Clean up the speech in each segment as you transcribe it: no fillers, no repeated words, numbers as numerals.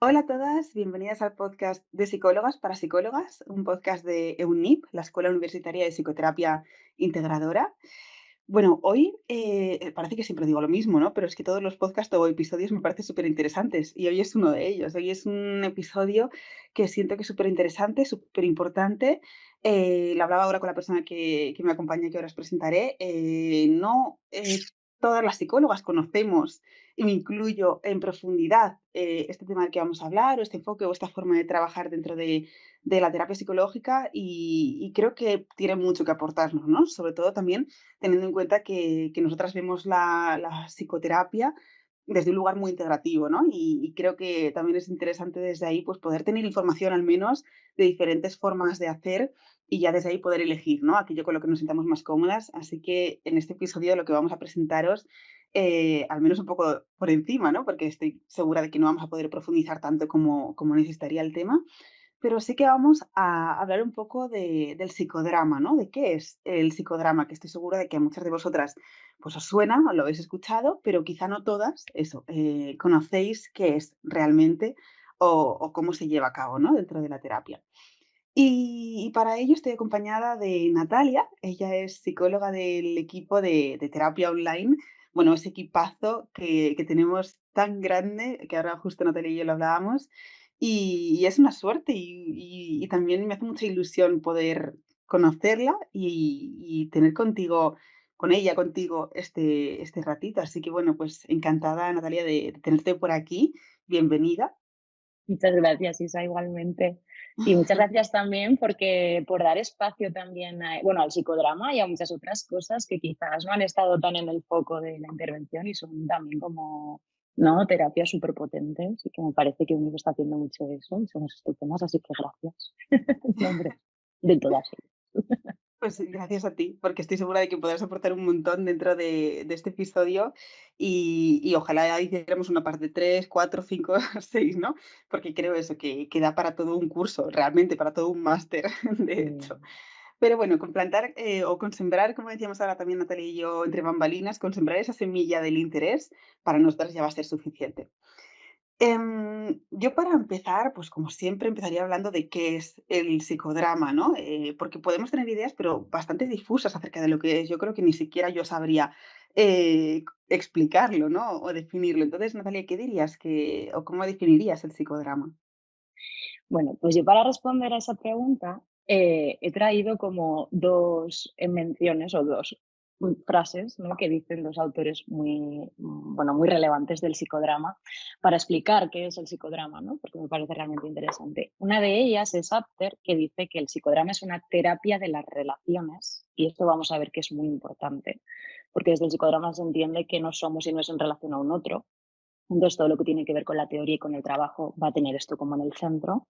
Hola a todas, bienvenidas al podcast de Psicólogas para Psicólogas, un podcast de EUNIP, la Escuela Universitaria de Psicoterapia Integradora. Bueno, hoy parece que siempre digo lo mismo, ¿no? Pero es que todos los podcasts o episodios me parecen súper interesantes y hoy es uno de ellos. Hoy es un episodio que siento que es súper interesante, súper importante. Lo hablaba ahora con la persona que me acompaña, que ahora os presentaré. No todas las psicólogas conocemos, y me incluyo en profundidad, este tema del que vamos a hablar, o este enfoque, o esta forma de trabajar dentro de la terapia psicológica, y creo que tiene mucho que aportarnos, ¿no? Sobre todo también teniendo en cuenta que nosotras vemos la psicoterapia desde un lugar muy integrativo, ¿no? Y creo que también es interesante desde ahí, pues, poder tener información al menos de diferentes formas de hacer y ya desde ahí poder elegir, ¿no? Aquello con lo que nos sintamos más cómodas. Así que en este episodio lo que vamos a presentaros, al menos un poco por encima, ¿no? Porque estoy segura de que no vamos a poder profundizar tanto como necesitaría el tema, pero sí que vamos a hablar un poco del psicodrama, ¿no? De qué es el psicodrama, que estoy segura de que a muchas de vosotras pues os suena, o lo habéis escuchado, pero quizá no todas, eso, conocéis qué es realmente o cómo se lleva a cabo, ¿no? Dentro de la terapia. Y para ello estoy acompañada de Natalia, ella es psicóloga del equipo de terapia online, bueno, ese equipazo que tenemos tan grande, que ahora justo Natalia y yo lo hablábamos, y es una suerte y también me hace mucha ilusión poder conocerla y tener contigo, con ella, contigo, este ratito. Así que bueno, pues encantada, Natalia, de tenerte por aquí. Bienvenida. Muchas gracias, Isa, igualmente. Y muchas gracias también por dar espacio también bueno, al psicodrama y a muchas otras cosas que quizás no han estado tan en el foco de la intervención y son también como, ¿no? Terapias súper potentes y que me parece que uno está haciendo mucho eso y son estupendas, así que gracias. No, hombre, de todas ellas. Pues gracias a ti, porque estoy segura de que podrás aportar un montón dentro de este episodio y ojalá hiciéramos una parte 3, 4, 5, 6, ¿no? Porque creo eso, que da para todo un curso, realmente para todo un máster, de hecho. Sí. Pero bueno, con plantar o con sembrar, como decíamos ahora también Natalia y yo, entre bambalinas, con sembrar esa semilla del interés, para nosotras ya va a ser suficiente. Yo para empezar, pues como siempre empezaría hablando de qué es el psicodrama, ¿no? Porque podemos tener ideas, pero bastante difusas acerca de lo que es. Yo creo que ni siquiera yo sabría explicarlo, ¿no? O definirlo. Entonces, Natalia, ¿qué dirías que, o cómo definirías el psicodrama? Bueno, pues yo para responder a esa pregunta he traído como dos menciones o dos frases, ¿no? Que dicen dos autores bueno, muy relevantes del psicodrama para explicar qué es el psicodrama, ¿no? Porque me parece realmente interesante. Una de ellas es Apter, que dice que el psicodrama es una terapia de las relaciones y esto vamos a ver que es muy importante, porque desde el psicodrama se entiende que no somos y no es en relación a un otro. Entonces, todo lo que tiene que ver con la teoría y con el trabajo va a tener esto como en el centro.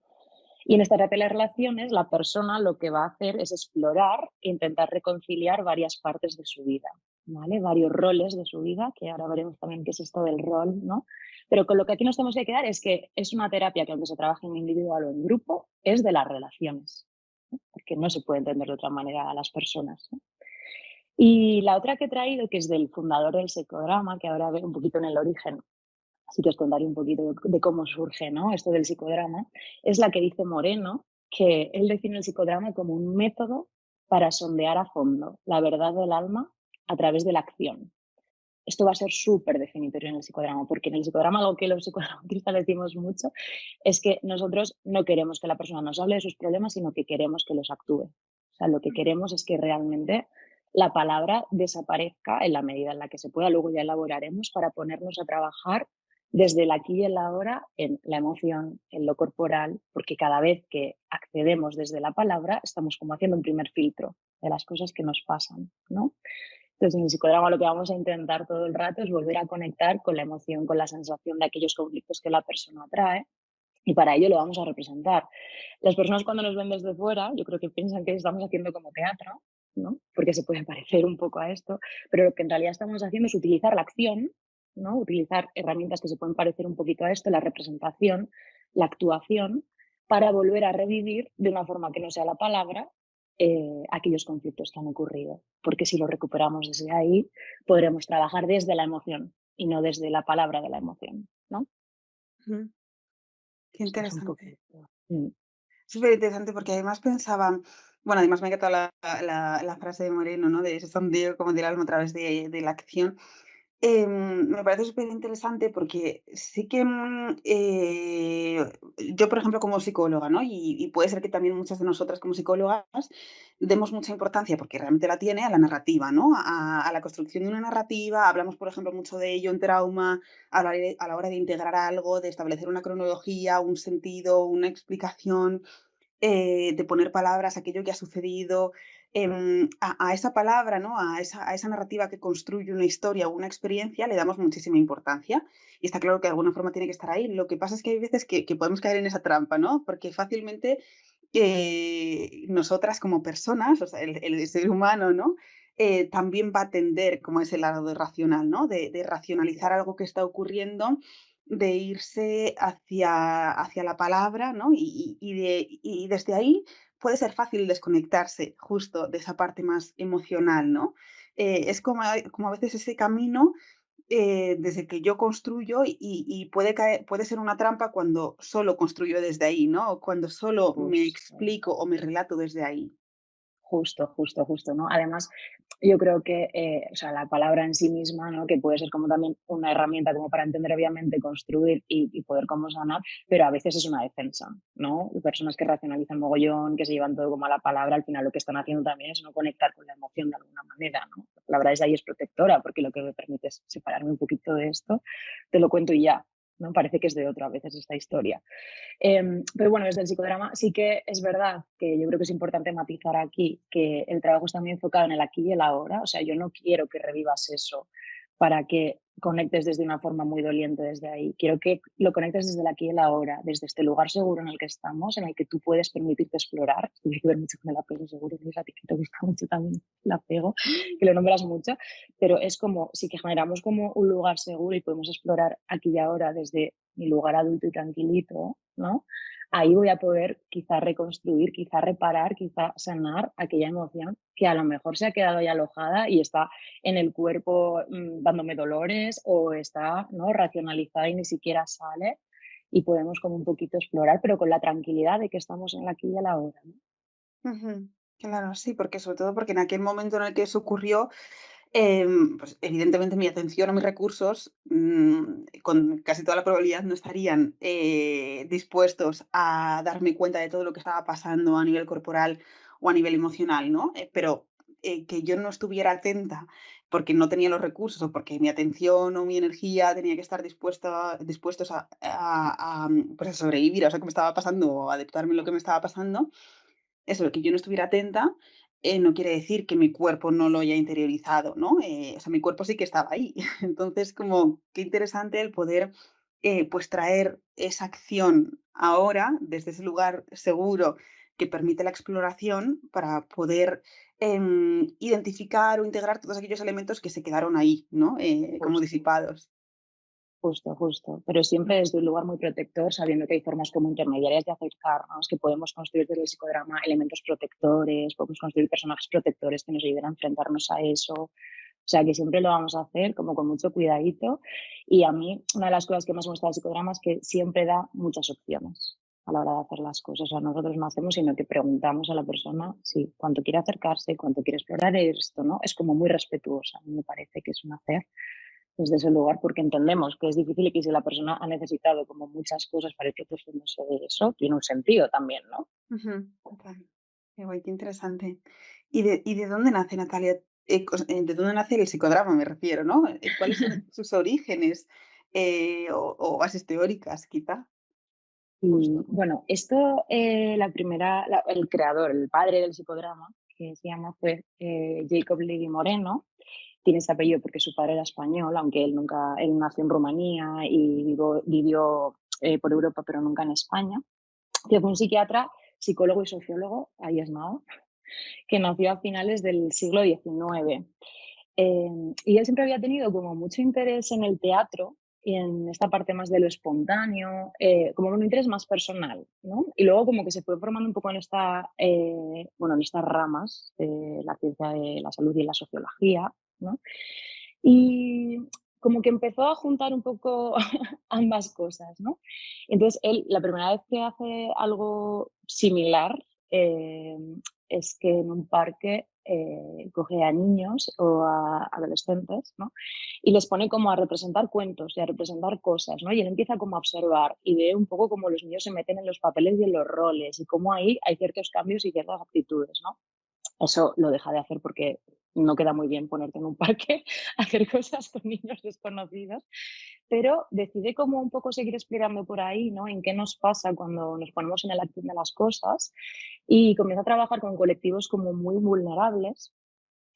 Y en esta terapia de las relaciones, la persona lo que va a hacer es explorar e intentar reconciliar varias partes de su vida, ¿vale? Varios roles de su vida, que ahora veremos también qué es esto del rol, ¿no? Pero con lo que aquí nos tenemos que quedar es que es una terapia que, aunque se trabaje en individual o en grupo, es de las relaciones, ¿no? Porque no se puede entender de otra manera a las personas, ¿no? Y la otra que he traído, que es del fundador del psicodrama, que ahora veo un poquito en el origen, así que os contaré un poquito de cómo surge, ¿no? Esto del psicodrama, es la que dice Moreno, que él define el psicodrama como un método para sondear a fondo la verdad del alma a través de la acción. Esto va a ser súper definitorio en el psicodrama, porque en el psicodrama algo que los psicodramatistas decimos mucho es que nosotros no queremos que la persona nos hable de sus problemas, sino que queremos que los actúe. O sea, lo que queremos es que realmente la palabra desaparezca en la medida en la que se pueda. Luego ya elaboraremos para ponernos a trabajar desde el aquí y el ahora en la emoción, en lo corporal, porque cada vez que accedemos desde la palabra estamos como haciendo un primer filtro de las cosas que nos pasan, ¿no? Entonces, en el psicodrama lo que vamos a intentar todo el rato es volver a conectar con la emoción, con la sensación de aquellos conflictos que la persona trae y para ello lo vamos a representar. Las personas cuando nos ven desde fuera, yo creo que piensan que estamos haciendo como teatro, ¿no? Porque se puede parecer un poco a esto, pero lo que en realidad estamos haciendo es utilizar la acción, ¿no? Utilizar herramientas que se pueden parecer un poquito a esto, la representación, la actuación, para volver a revivir de una forma que no sea la palabra aquellos conflictos que han ocurrido. Porque si lo recuperamos desde ahí, podremos trabajar desde la emoción y no desde la palabra de la emoción, ¿no? Ujú. Qué Esto es un interesante. poquito. Mm, Súper interesante porque además pensaba, bueno, además me ha encantado la frase de Moreno, ¿no? De ese sondeo como del alma a través de la acción. Me parece súper interesante porque sí que, yo, por ejemplo, como psicóloga, ¿no? Y puede ser que también muchas de nosotras como psicólogas demos mucha importancia, porque realmente la tiene, a la narrativa, ¿no? A la construcción de una narrativa. Hablamos, por ejemplo, mucho de ello en trauma, a la hora de integrar algo, de establecer una cronología, un sentido, una explicación, de poner palabras a aquello que ha sucedido, a esa palabra, ¿no? A esa narrativa que construye una historia o una experiencia, le damos muchísima importancia. Y está claro que de alguna forma tiene que estar ahí. Lo que pasa es que hay veces que podemos caer en esa trampa, ¿no? Porque fácilmente nosotras como personas, o sea, el ser humano, ¿no? También va a tender como a ese lado racional, ¿no? De racionalizar algo que está ocurriendo, de irse hacia la palabra, ¿no? Y desde ahí puede ser fácil desconectarse justo de esa parte más emocional, ¿no? Es como a veces ese camino, desde que yo construyo y puede ser una trampa cuando solo construyo desde ahí, ¿no? O cuando solo me justo. explico o me relato desde ahí. Justo, justo, justo, ¿no? Además, yo creo que, o sea, la palabra en sí misma, ¿no? Que puede ser como también una herramienta como para entender, obviamente, construir y poder como sanar, pero a veces es una defensa, ¿no? Personas que racionalizan mogollón, que se llevan todo como a la palabra, al final lo que están haciendo también es no conectar con la emoción de alguna manera, ¿no? La palabra es ahí es protectora, porque lo que me permite es separarme un poquito de esto, te lo cuento y ya, ¿no? Parece que es de otro a veces esta historia. Pero bueno, desde el psicodrama sí que es verdad que yo creo que es importante matizar aquí que el trabajo está muy enfocado en el aquí y el ahora. O sea, yo no quiero que revivas eso para que conectes desde una forma muy doliente desde ahí. Quiero que lo conectes desde el aquí y el ahora, desde este lugar seguro en el que estamos, en el que tú puedes permitirte explorar. Tiene que ver mucho con el apego seguro, que es a ti que te gusta mucho también el apego, que lo nombras mucho, pero es como si que generamos como un lugar seguro y podemos explorar aquí y ahora desde mi lugar adulto y tranquilito, ¿no? Ahí voy a poder quizá reconstruir, quizá reparar, quizá sanar aquella emoción que a lo mejor se ha quedado ahí alojada y está en el cuerpo dándome dolores o está, ¿no? Racionalizada y ni siquiera sale y podemos como un poquito explorar, pero con la tranquilidad de que estamos en la aquí y en la ahora, ¿no? Ujú. Claro, sí, porque sobre todo porque en aquel momento en el que eso ocurrió, pues evidentemente mi atención o mis recursos, con casi toda la probabilidad no estarían, dispuestos a darme cuenta de todo lo que estaba pasando a nivel corporal o a nivel emocional, ¿no? Pero, que yo no estuviera atenta porque no tenía los recursos o porque mi atención o mi energía tenía que estar dispuestos pues a sobrevivir a eso que me estaba pasando o a adaptarme a lo que me estaba pasando, eso, de que yo no estuviera atenta, no quiere decir que mi cuerpo no lo haya interiorizado, ¿no? O sea, mi cuerpo sí que estaba ahí. Entonces, como qué interesante el poder, pues traer esa acción ahora, desde ese lugar seguro que permite la exploración, para poder, identificar o integrar todos aquellos elementos que se quedaron ahí, ¿no? Como Justo. disipados. Justo, justo. Pero siempre desde un lugar muy protector, sabiendo que hay formas como intermediarias de acercarnos, que podemos construir desde el psicodrama elementos protectores, podemos construir personajes protectores que nos ayuden a enfrentarnos a eso. O sea, que siempre lo vamos a hacer como con mucho cuidadito. Y a mí, una de las cosas que más me gusta del psicodrama es que siempre da muchas opciones a la hora de hacer las cosas. O sea, nosotros no hacemos, sino que preguntamos a la persona si cuánto quiere acercarse, cuánto quiere explorar esto, ¿no? Es como muy respetuosa. A mí me parece que es un hacer desde ese lugar, porque entendemos que es difícil y que si la persona ha necesitado como muchas cosas para ir protegiéndose de eso, tiene un sentido también, ¿no? Ujú, total. Qué guay, qué interesante. ¿Y de dónde nace Natalia? ¿De dónde nace el psicodrama, me refiero, ¿no? ¿Cuáles son sus orígenes? O bases teóricas, quizá. Y Justo. bueno, esto, el creador, el padre del psicodrama, que se llama fue Jacob Levi Moreno, tiene ese apellido porque su padre era español, aunque él nació en Rumanía y vivió por Europa, pero nunca en España, que fue un psiquiatra, psicólogo y sociólogo, ahí es nada, que nació a finales del siglo XIX. Y él siempre había tenido como mucho interés en el teatro y en esta parte más de lo espontáneo, como un interés más personal, ¿no? Y luego como que se fue formando un poco bueno, en estas ramas de la ciencia de la salud y la sociología, ¿no? Y como que empezó a juntar un poco ambas cosas, ¿no? Entonces, él, la primera vez que hace algo similar, es que en un parque coge a niños o a adolescentes, ¿no? Y les pone como a representar cuentos y a representar cosas, ¿no? Y él empieza como a observar y ve un poco cómo los niños se meten en los papeles y en los roles y cómo ahí hay ciertos cambios y ciertas actitudes, ¿no? Eso lo deja de hacer porque no queda muy bien ponerte en un parque a hacer cosas con niños desconocidos, pero decide como un poco seguir explorando por ahí, ¿no? En qué nos pasa cuando nos ponemos en el acción de las cosas y comienza a trabajar con colectivos como muy vulnerables.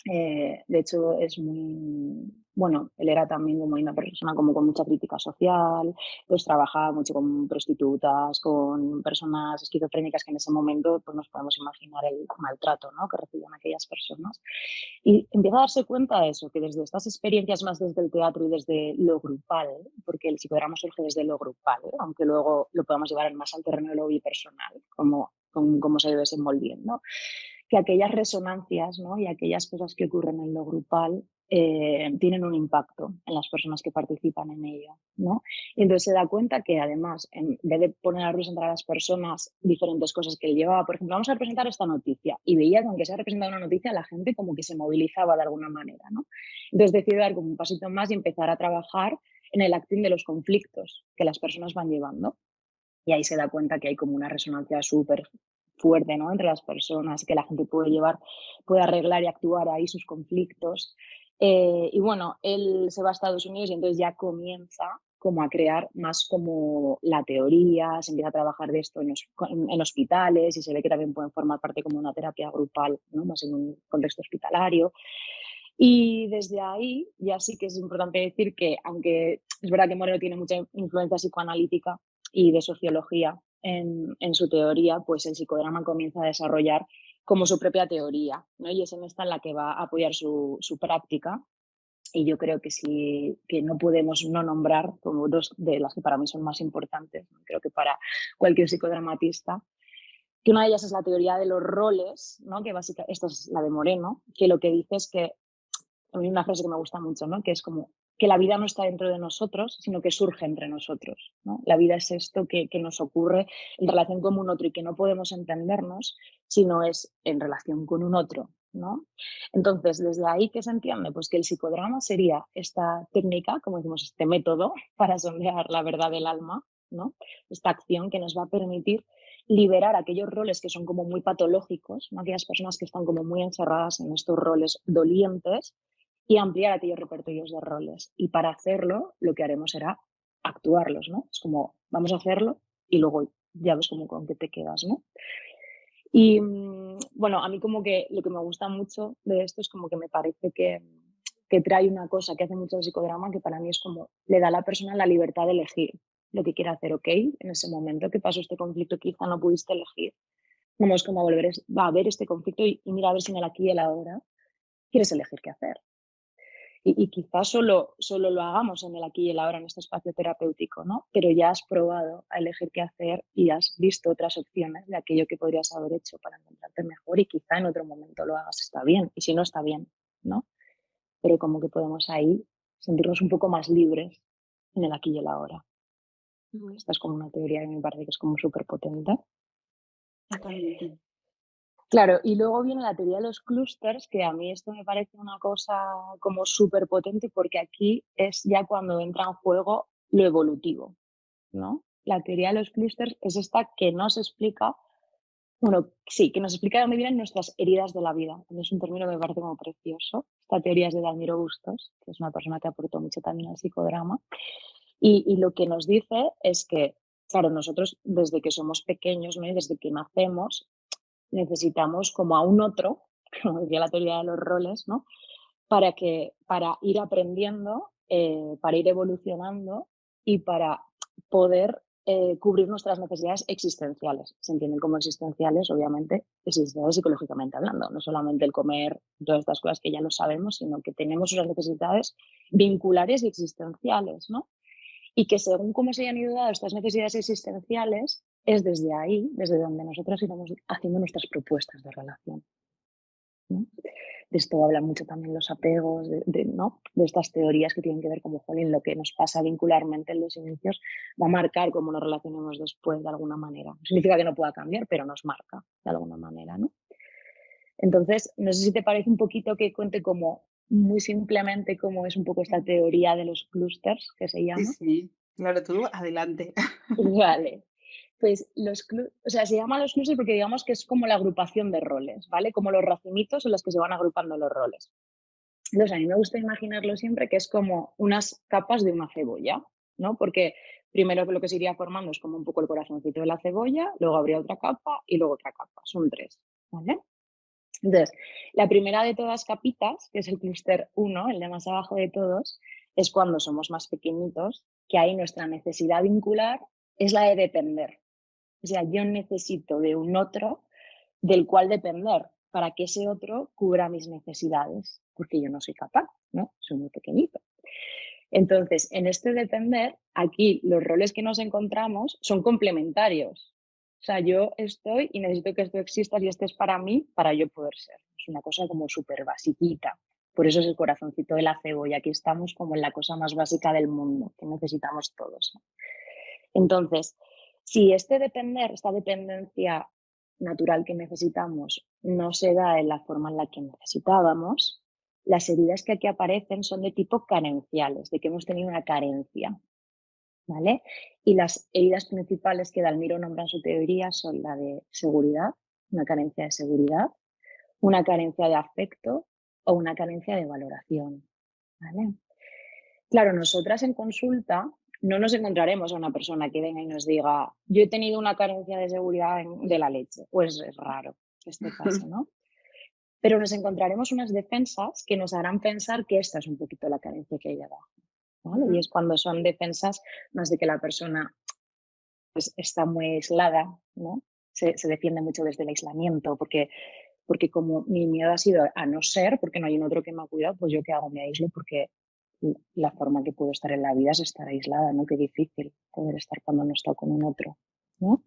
De hecho, es muy, bueno, él era también como una persona como con mucha crítica social, pues trabajaba mucho con prostitutas, con personas esquizofrénicas que en ese momento pues nos podemos imaginar el maltrato, ¿no? Que recibían aquellas personas. Y empieza a darse cuenta de eso, que desde estas experiencias más desde el teatro y desde lo grupal, porque el psicodrama surge desde lo grupal, aunque luego lo podamos llevar más al terreno de lo bipersonal, como se debe desenvolviendo, que aquellas resonancias, ¿no? Y aquellas cosas que ocurren en lo grupal tienen un impacto en las personas que participan en ello, ¿no? Y entonces se da cuenta que además, en vez de poner a representar a las personas diferentes cosas que él llevaba, por ejemplo, vamos a representar esta noticia, y veía que aunque se ha representado una noticia, la gente como que se movilizaba de alguna manera, ¿no? Entonces decidió dar como un pasito más y empezar a trabajar en el acting de los conflictos que las personas van llevando. Y ahí se da cuenta que hay como una resonancia súper fuerte, ¿no? Entre las personas, que la gente puede llevar, puede arreglar y actuar ahí sus conflictos. Y bueno, él se va a Estados Unidos y entonces ya comienza como a crear más como la teoría, se empieza a trabajar de esto en hospitales y se ve que también pueden formar parte como una terapia grupal, ¿no? Más en un contexto hospitalario. Y desde ahí ya sí que es importante decir que, aunque es verdad que Moreno tiene mucha influencia psicoanalítica y de sociología en su teoría, pues el psicodrama comienza a desarrollar como su propia teoría, ¿no? Y es en esta en la que va a apoyar su práctica. Y yo creo que sí, que no podemos no nombrar como dos de las que para mí son más importantes, ¿no? Creo que para cualquier psicodramatista, que una de ellas es la teoría de los roles, ¿no? Que básicamente, esta es la de Moreno, que lo que dice es que a mí una frase que me gusta mucho, ¿no? Que es como que la vida no está dentro de nosotros, sino que surge entre nosotros, ¿no? La vida es esto que nos ocurre en relación con un otro y que no podemos entendernos, sino es en relación con un otro, ¿no? Entonces, desde ahí, ¿qué se entiende? Pues que el psicodrama sería esta técnica, como decimos, este método para sondear la verdad del alma, ¿no? Esta acción que nos va a permitir liberar aquellos roles que son como muy patológicos, ¿no? Aquellas personas que están como muy encerradas en estos roles dolientes y ampliar aquellos repertorios de roles. Y para hacerlo, lo que haremos será actuarlos, ¿no? Es como, vamos a hacerlo y luego ya ves como con qué te quedas, ¿no? Y bueno, a mí como que lo que me gusta mucho de esto es como que me parece que trae una cosa que hace mucho el psicodrama, que para mí es como, le da a la persona la libertad de elegir lo que quiere hacer, ¿ok? En ese momento que pasó este conflicto, quizá no pudiste elegir. Vamos como a volver a ver este conflicto y mira a ver si en el aquí y el ahora quieres elegir qué hacer. Y quizás solo lo hagamos en el aquí y el ahora, en este espacio terapéutico, ¿no? Pero ya has probado a elegir qué hacer y has visto otras opciones de aquello que podrías haber hecho para encontrarte mejor y quizá en otro momento lo hagas, está bien. Y si no, está bien, ¿no? Pero como que podemos ahí sentirnos un poco más libres en el aquí y el ahora. Ujú. Esta es como una teoría que me parece que es como súper potente. Totalmente. Claro, y luego viene la teoría de los clústeres, que a mí esto me parece una cosa como súper potente porque aquí es ya cuando entra en juego lo evolutivo, ¿no? La teoría de los clústeres es esta que nos explica, bueno, sí, que nos explica de dónde vienen nuestras heridas de la vida. Es un término que me parece como precioso. Esta teoría es de Dalmiro Bustos, que es una persona que aportó mucho también al psicodrama. Y lo que nos dice es que, claro, nosotros desde que somos pequeños, ¿no? Y desde que nacemos, necesitamos como a un otro, como decía la teoría de los roles, ¿no? Para ir aprendiendo, para ir evolucionando y para poder cubrir nuestras necesidades existenciales. Se entienden como existenciales, obviamente, existenciales psicológicamente hablando, no solamente el comer, todas estas cosas que ya lo sabemos, sino que tenemos unas necesidades vinculares y existenciales, ¿no? Y que según cómo se hayan ido dando estas necesidades existenciales, es desde ahí, desde donde nosotros iremos haciendo nuestras propuestas de relación, ¿no? De esto hablan mucho también los apegos, ¿no? De estas teorías que tienen que ver como, jolín, lo que nos pasa vincularmente en los inicios va a marcar cómo nos relacionamos después de alguna manera. No significa que no pueda cambiar, pero nos marca de alguna manera, ¿no? Entonces, no sé si te parece un poquito que cuente como muy simplemente cómo es un poco esta teoría de los clústers que se Sí, llama. sí, claro, tú adelante. Vale. Pues o sea, se llaman los clústers porque digamos que es como la agrupación de roles, ¿vale? Como los racimitos en los que se van agrupando los roles. Entonces, a mí me gusta imaginarlo siempre que es como unas capas de una cebolla, ¿no? Porque primero lo que se iría formando es como un poco el corazoncito de la cebolla, luego habría otra capa y luego otra capa. Son tres, ¿vale? Entonces, la primera de todas capitas, que es el clúster 1, el de más abajo de todos, es cuando somos más pequeñitos, que ahí nuestra necesidad vincular es la de depender. O sea, yo necesito de un otro del cual depender para que ese otro cubra mis necesidades, porque yo no soy capaz, ¿no? Soy muy pequeñito. Entonces, en este depender, aquí los roles que nos encontramos son complementarios. O sea, yo estoy y necesito que esto exista y este es para mí, para yo poder ser. Es una cosa como súper basiquita. Por eso es el corazoncito de la cebolla. Aquí estamos como en la cosa más básica del mundo, que necesitamos todos, ¿no? Entonces, si este depender, esta dependencia natural que necesitamos no se da en la forma en la que necesitábamos, las heridas que aquí aparecen son de tipo carenciales, de que hemos tenido una carencia, ¿vale? Y las heridas principales que Dalmiro nombra en su teoría son la de seguridad, una carencia de seguridad, una carencia de afecto o una carencia de valoración, ¿vale? Claro, nosotras en consulta no nos encontraremos a una persona que venga y nos diga, yo he tenido una carencia de seguridad de la leche. Pues es raro que esto pase, ¿no? Pero nos encontraremos unas defensas que nos harán pensar que esta es un poquito la carencia que hay abajo, ¿vale? Y es cuando son defensas más de que la persona pues, está muy aislada, ¿no? Se defiende mucho desde el aislamiento, porque como mi miedo ha sido a no ser, porque no hay un otro que me ha cuidado, pues yo qué hago, me aíslo porque la forma que puedo estar en la vida es estar aislada, ¿no? Qué difícil poder estar cuando no está con un otro, ¿no?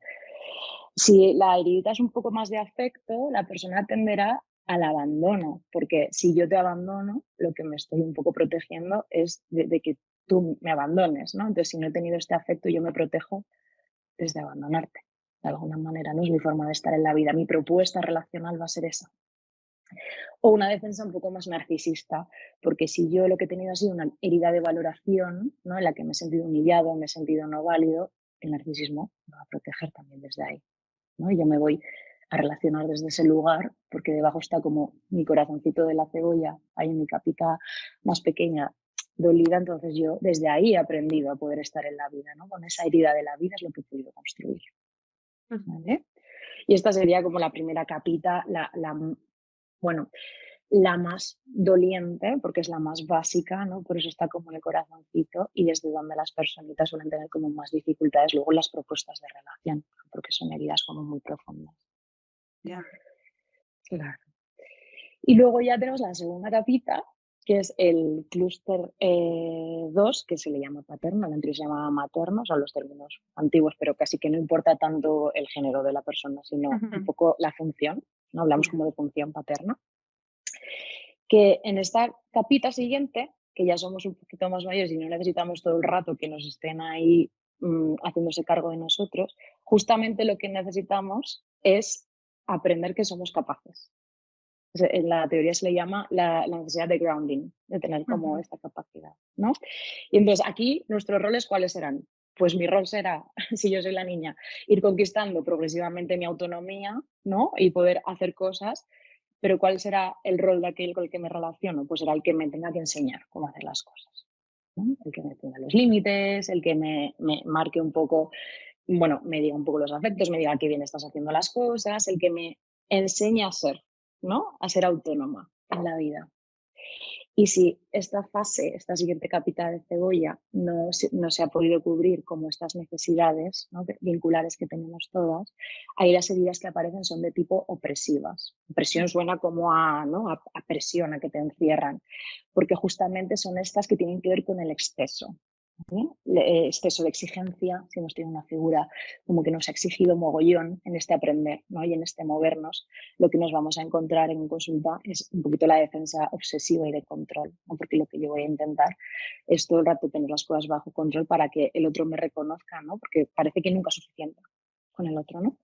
Si la herida es un poco más de afecto, la persona tenderá al abandono, porque si yo te abandono, lo que me estoy un poco protegiendo es de que tú me abandones, ¿no? Entonces, si no he tenido este afecto, yo me protejo desde abandonarte. De alguna manera, no es mi forma de estar en la vida. Mi propuesta relacional va a ser esa. O una defensa un poco más narcisista, porque si yo lo que he tenido ha sido una herida de valoración, ¿no? En la que me he sentido humillado, me he sentido no válido, el narcisismo me va a proteger también desde ahí, ¿no? Y yo me voy a relacionar desde ese lugar, porque debajo está como mi corazoncito de la cebolla, ahí mi capita más pequeña, dolida, entonces yo desde ahí he aprendido a poder estar en la vida, ¿no? Con esa herida de la vida es lo que he podido construir, ¿vale? Y esta sería como la primera capita, bueno, la más doliente, porque es la más básica, ¿no? Por eso está como en el corazoncito y desde donde las personitas suelen tener como más dificultades luego en las propuestas de relación, porque son heridas como muy profundas. Ya. Claro. Y luego ya tenemos la segunda capita, que es el clúster 2, que se le llama paterno, el anterior se llamaba materno, son los términos antiguos, pero casi que no importa tanto el género de la persona, sino un Ujú. poco la función, ¿no? Hablamos Ya. como de función paterna. Que en esta capita siguiente, que ya somos un poquito más mayores y no necesitamos todo el rato que nos estén ahí haciéndose cargo de nosotros, justamente lo que necesitamos es aprender que somos capaces. En la teoría se le llama la necesidad de grounding, de tener como Ujú. esta capacidad, ¿no? Y entonces aquí nuestros roles, ¿cuáles serán? Pues mi rol será, si yo soy la niña, ir conquistando progresivamente mi autonomía, ¿no? Y poder hacer cosas, pero ¿cuál será el rol de aquel con el que me relaciono? Pues será el que me tenga que enseñar cómo hacer las cosas, ¿no? El que me ponga los límites, el que me marque un poco, bueno, me diga un poco los afectos, me diga qué bien estás haciendo las cosas, el que me enseñe a ser, ¿no? A ser autónoma en la vida. Y si esta fase, esta siguiente capita de cebolla, no se ha podido cubrir como estas necesidades, ¿no? Vinculares que tenemos todas, ahí las heridas que aparecen son de tipo opresivas. Opresión suena como a, ¿no? a presión, a que te encierran, porque justamente son estas que tienen que ver con el exceso. ¿sí? Exceso de exigencia, si hemos tenido una figura como que nos ha exigido mogollón en este aprender, ¿no? Y en este movernos, lo que nos vamos a encontrar en consulta es un poquito la defensa obsesiva y de control, ¿no? Porque lo que yo voy a intentar es todo el rato tener las cosas bajo control para que el otro me reconozca, ¿no? Porque parece que nunca es suficiente con el otro, ¿no?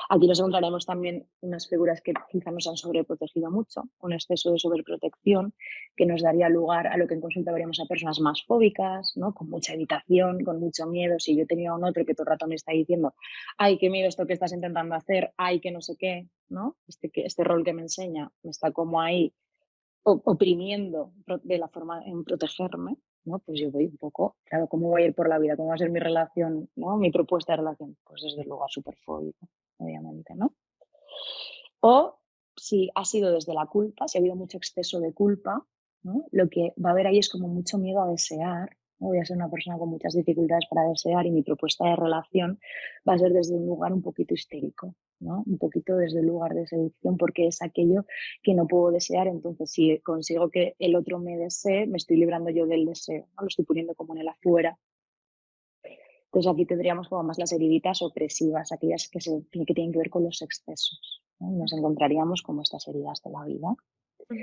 Aquí nos encontraremos también unas figuras que quizá nos han sobreprotegido mucho, un exceso de sobreprotección que nos daría lugar a lo que en consulta veríamos a personas más fóbicas, ¿no? Con mucha evitación, con mucho miedo. Si yo tenía un otro que todo el rato me está diciendo, ay, qué miedo esto que estás intentando hacer, ay, que no sé qué, ¿no? Este rol que me enseña me está como ahí oprimiendo de la forma en protegerme, ¿no? Pues yo voy un poco, claro, ¿cómo voy a ir por la vida? ¿Cómo va a ser mi relación, ¿no? Mi propuesta de relación? Pues desde el lugar súper fóbico, obviamente, ¿no? O si ha sido desde la culpa, si ha habido mucho exceso de culpa, ¿no? Lo que va a haber ahí es como mucho miedo a desear, ¿no? Voy a ser una persona con muchas dificultades para desear y mi propuesta de relación va a ser desde un lugar un poquito histérico, ¿no? Un poquito desde el lugar de seducción porque es aquello que no puedo desear, entonces si consigo que el otro me desee, me estoy librando yo del deseo, ¿no? Lo estoy poniendo como en el afuera. Entonces aquí tendríamos como más las heriditas opresivas, aquellas que tienen que ver con los excesos, ¿no? Nos encontraríamos como estas heridas de la vida. Ujú.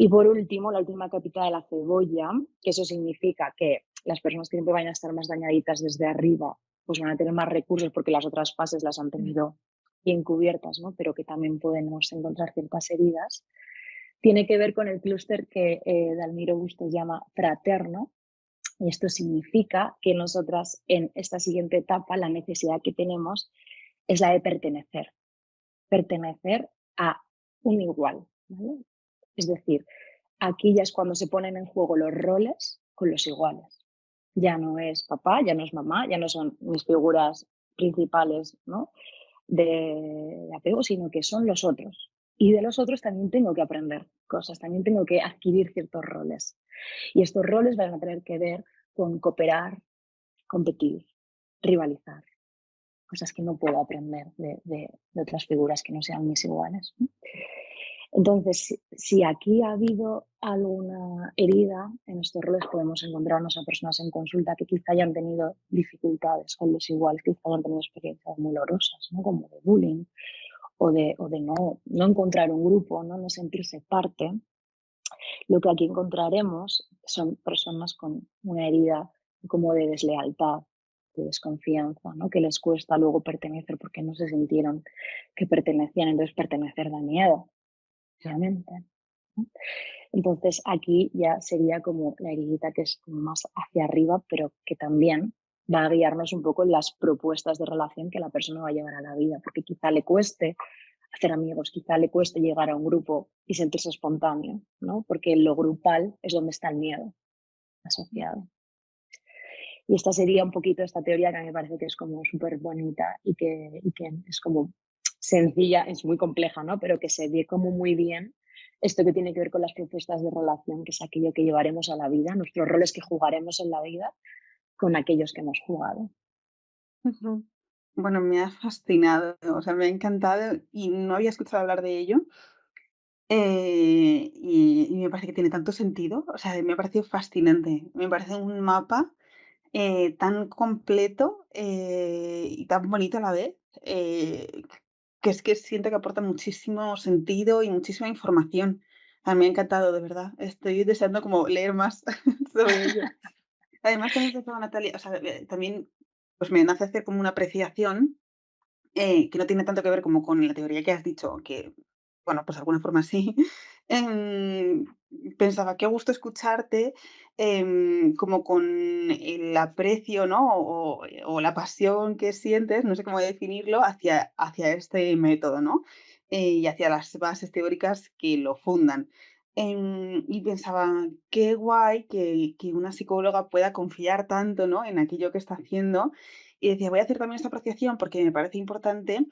Y por último, la última capita de la cebolla, que eso significa que las personas que siempre van a estar más dañaditas desde arriba, pues van a tener más recursos porque las otras fases las han tenido bien cubiertas, ¿no? Pero que también podemos encontrar ciertas heridas. Tiene que ver con el clúster que Dalmiro Bustos llama fraterno, y esto significa que nosotras en esta siguiente etapa la necesidad que tenemos es la de pertenecer a un igual, ¿vale? Es decir, aquí ya es cuando se ponen en juego los roles con los iguales. Ya no es papá, ya no es mamá, ya no son mis figuras principales, ¿no? de apego, sino que son los otros. Y de los otros también tengo que aprender cosas, también tengo que adquirir ciertos roles. Y estos roles van a tener que ver con cooperar, competir, rivalizar, cosas que no puedo aprender de otras figuras que no sean mis iguales, ¿no? Entonces, si aquí ha habido alguna herida en estos roles, podemos encontrarnos a personas en consulta que quizá hayan tenido dificultades con los iguales, quizá hayan tenido experiencias muy dolorosas, ¿no? Como de bullying o de no encontrar un grupo, no sentirse parte. Lo que aquí encontraremos son personas con una herida como de deslealtad, de desconfianza, ¿no? Que les cuesta luego pertenecer porque no se sintieron que pertenecían, entonces pertenecer da miedo, obviamente, ¿no? Entonces aquí ya sería como la heridita que es más hacia arriba, pero que también va a guiarnos un poco en las propuestas de relación que la persona va a llevar a la vida, porque quizá le cueste hacer amigos, quizá le cueste llegar a un grupo y sentirse espontáneo, ¿no? Porque en lo grupal es donde está el miedo asociado. Y esta sería un poquito esta teoría que a mí me parece que es como súper bonita y que es como sencilla, es muy compleja, ¿no? Pero que se ve como muy bien esto que tiene que ver con las propuestas de relación, que es aquello que llevaremos a la vida, nuestros roles que jugaremos en la vida con aquellos que hemos jugado. Ujú. Bueno, me ha fascinado, o sea, me ha encantado y no había escuchado hablar de ello. Y me parece que tiene tanto sentido, o sea, me ha parecido fascinante. Me parece un mapa tan completo y tan bonito a la vez, que es que siento que aporta muchísimo sentido y muchísima información. A mí me ha encantado, de verdad. Estoy deseando como leer más sobre ello. Además, también pensaba Natalia, o sea, también pues me nace hacer como una apreciación que no tiene tanto que ver como con la teoría que has dicho, que, bueno, pues de alguna forma sí. Em, Pensaba, qué gusto escucharte, como con el aprecio, ¿no? O la pasión que sientes, no sé cómo definirlo, hacia este método, ¿no? Y hacia las bases teóricas que lo fundan. Y pensaba, qué guay que una psicóloga pueda confiar tanto, ¿no? En aquello que está haciendo y decía, voy a hacer también esta apreciación porque me parece importante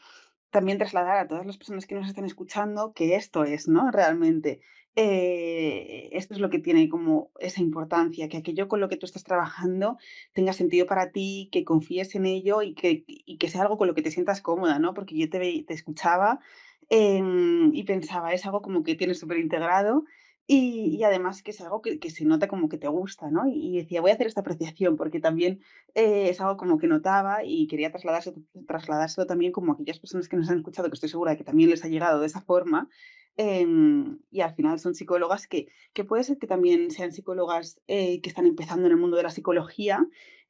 también trasladar a todas las personas que nos están escuchando que esto es, ¿no? Realmente, esto es lo que tiene como esa importancia, que aquello con lo que tú estás trabajando tenga sentido para ti, que confíes en ello y que sea algo con lo que te sientas cómoda, ¿no? Porque yo te escuchaba y pensaba, es algo como que tienes súper integrado y además que es algo que se nota como que te gusta, ¿no? Y decía: "Voy a hacer esta apreciación", porque también, es algo como que notaba y quería trasladárselo también como a aquellas personas que nos han escuchado, que estoy segura de que también les ha llegado de esa forma, y al final son psicólogas que puede ser que también sean psicólogas, que están empezando en el mundo de la psicología,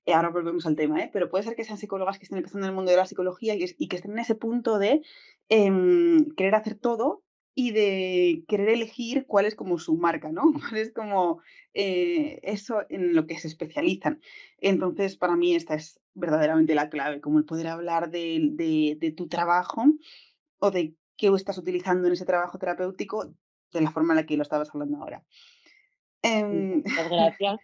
ahora volvemos al tema, pero puede ser que sean psicólogas que estén empezando en el mundo de la psicología y que estén en ese punto de, querer hacer todo y de querer elegir cuál es como su marca, ¿no? Cuál es como, eso en lo que se especializan. Entonces, para mí esta es verdaderamente la clave, como el poder hablar de tu trabajo o de qué estás utilizando en ese trabajo terapéutico de la forma en la que lo estabas hablando ahora. Muchas Em, gracias.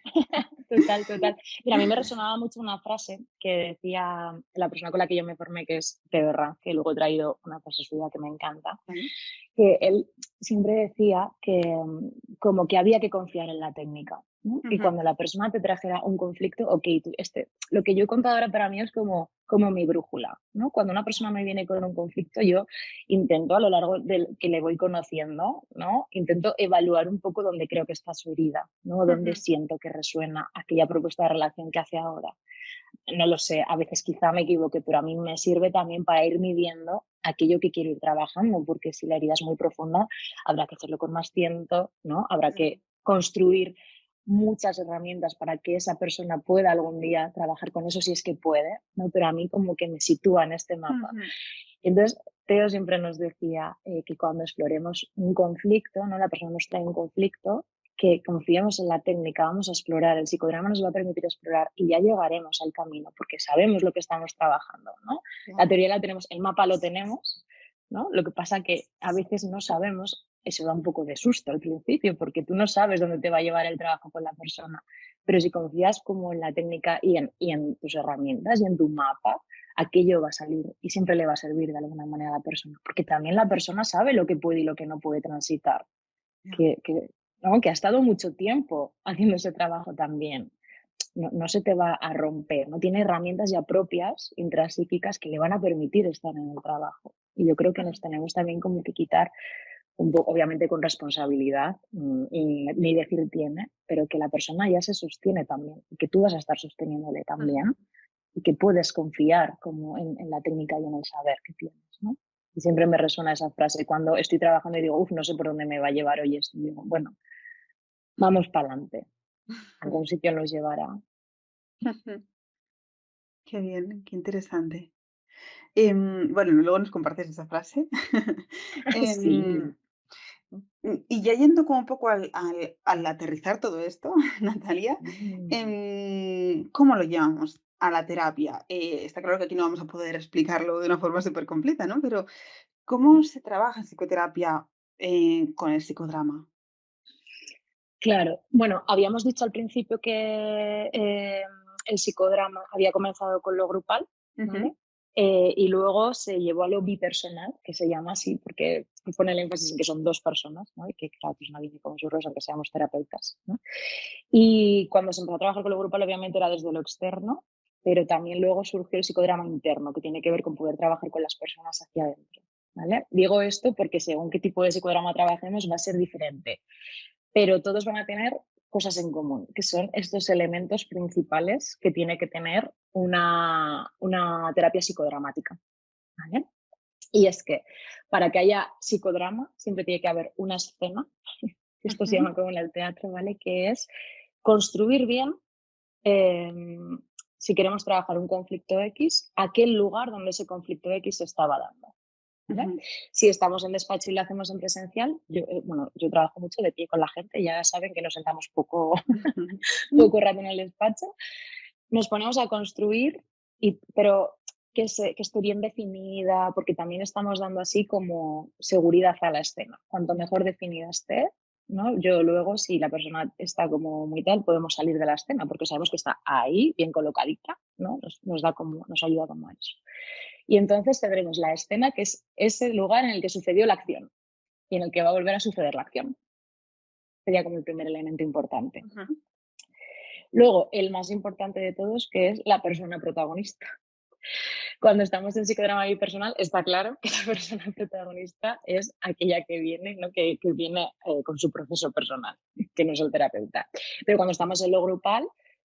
Total, total. Mira, a mí me resonaba mucho una frase que decía la persona con la que yo me formé, que es Pedro, que luego he traído una frase suya que me encanta, Vale. que él siempre decía que como que había que confiar en la técnica, ¿no? Y Ujú, cuando la persona te trajera un conflicto, ok, lo que yo he contado ahora para mí es como mi brújula, ¿no? Cuando una persona me viene con un conflicto, yo intento a lo largo del que le voy conociendo, ¿no? Intento evaluar un poco dónde creo que está su herida, ¿no? Dónde ujú, siento que resuena aquella propuesta de relación que hace ahora. No lo sé, a veces quizá me equivoque, pero a mí me sirve también para ir midiendo aquello que quiero ir trabajando, porque si la herida es muy profunda, habrá que hacerlo con más tiempo, ¿no? Habrá mm, que construir muchas herramientas para que esa persona pueda algún día trabajar con eso si es que puede, ¿no? Pero a mí como que me sitúa en este mapa. ujú, Entonces, Teo siempre nos decía que cuando exploremos un conflicto, ¿no? La persona nos trae un conflicto, que confiemos en la técnica, vamos a explorar, el psicodrama nos va a permitir explorar y ya llegaremos al camino porque sabemos lo que estamos trabajando, ¿no? La claro. teoría la tenemos, el mapa lo tenemos, ¿no? Lo que pasa que a veces no sabemos, eso da un poco de susto al principio porque tú no sabes dónde te va a llevar el trabajo con la persona, pero si confías como en la técnica y en tus herramientas y en tu mapa, aquello va a salir y siempre le va a servir de alguna manera a la persona, porque también la persona sabe lo que puede y lo que no puede transitar, Ya. ¿no? Que ha estado mucho tiempo haciendo ese trabajo también. No, no se te va a romper, no tiene herramientas ya propias, intrapsíquicas, que le van a permitir estar en el trabajo. Y yo creo que nos tenemos también como que quitar, obviamente con responsabilidad, y ni decir tiene, pero que la persona ya se sostiene también, y que tú vas a estar sosteniéndole Ujú. también, y que puedes confiar como en la técnica y en el saber que tienes, ¿no? Y siempre me resuena esa frase cuando estoy trabajando y digo, uff, no sé por dónde me va a llevar hoy esto. Y digo, bueno, vamos para adelante, algún sitio nos llevará. Ujú. Qué bien, qué interesante. Bueno, luego nos compartes esa frase. Sí. Em, y ya yendo como un poco al aterrizar todo esto, Natalia, Mm. ¿cómo lo llevamos a la terapia? Está claro que aquí no vamos a poder explicarlo de una forma súper completa, ¿no? Pero, ¿cómo se trabaja en psicoterapia, con el psicodrama? Claro, bueno, habíamos dicho al principio que el psicodrama había comenzado con lo grupal, ¿vale? Ujú, Y luego se llevó a lo bipersonal, que se llama así, porque pone el énfasis en que son dos personas, ¿no? Y que cada persona viene con sus roles, aunque seamos terapeutas, ¿no? Y cuando se empezó a trabajar con lo grupal, obviamente era desde lo externo, pero también luego surgió el psicodrama interno, que tiene que ver con poder trabajar con las personas hacia adentro, ¿vale? Digo esto porque según qué tipo de psicodrama trabajemos va a ser diferente, pero todos van a tener cosas en común, que son estos elementos principales que tiene que tener una terapia psicodramática, ¿vale? Y es que para que haya psicodrama siempre tiene que haber una escena, esto se ujú, llama como en el teatro, ¿vale? Que es construir bien, em, si queremos trabajar un conflicto X, aquel lugar donde ese conflicto X se estaba dando. ¿Vale? ujú, Si estamos en despacho y lo hacemos en presencial, bueno, yo trabajo mucho de pie con la gente, ya saben que nos sentamos poco, ujú. poco rato en el despacho, nos ponemos a construir, pero que esté bien definida, porque también estamos dando así como seguridad a la escena. Cuanto mejor definida esté, ¿no? Yo luego, si la persona está como muy tal, podemos salir de la escena, porque sabemos que está ahí, bien colocadita, ¿no? Nos ayuda como a eso. Y entonces tendremos la escena, que es ese lugar en el que sucedió la acción y en el que va a volver a suceder la acción. Sería como el primer elemento importante. Ujú. Luego, el más importante de todos, que es la persona protagonista. Cuando estamos en psicodrama bipersonal, está claro que la persona protagonista es aquella que viene, ¿no? que viene con su proceso personal, que no es el terapeuta. Pero cuando estamos en lo grupal,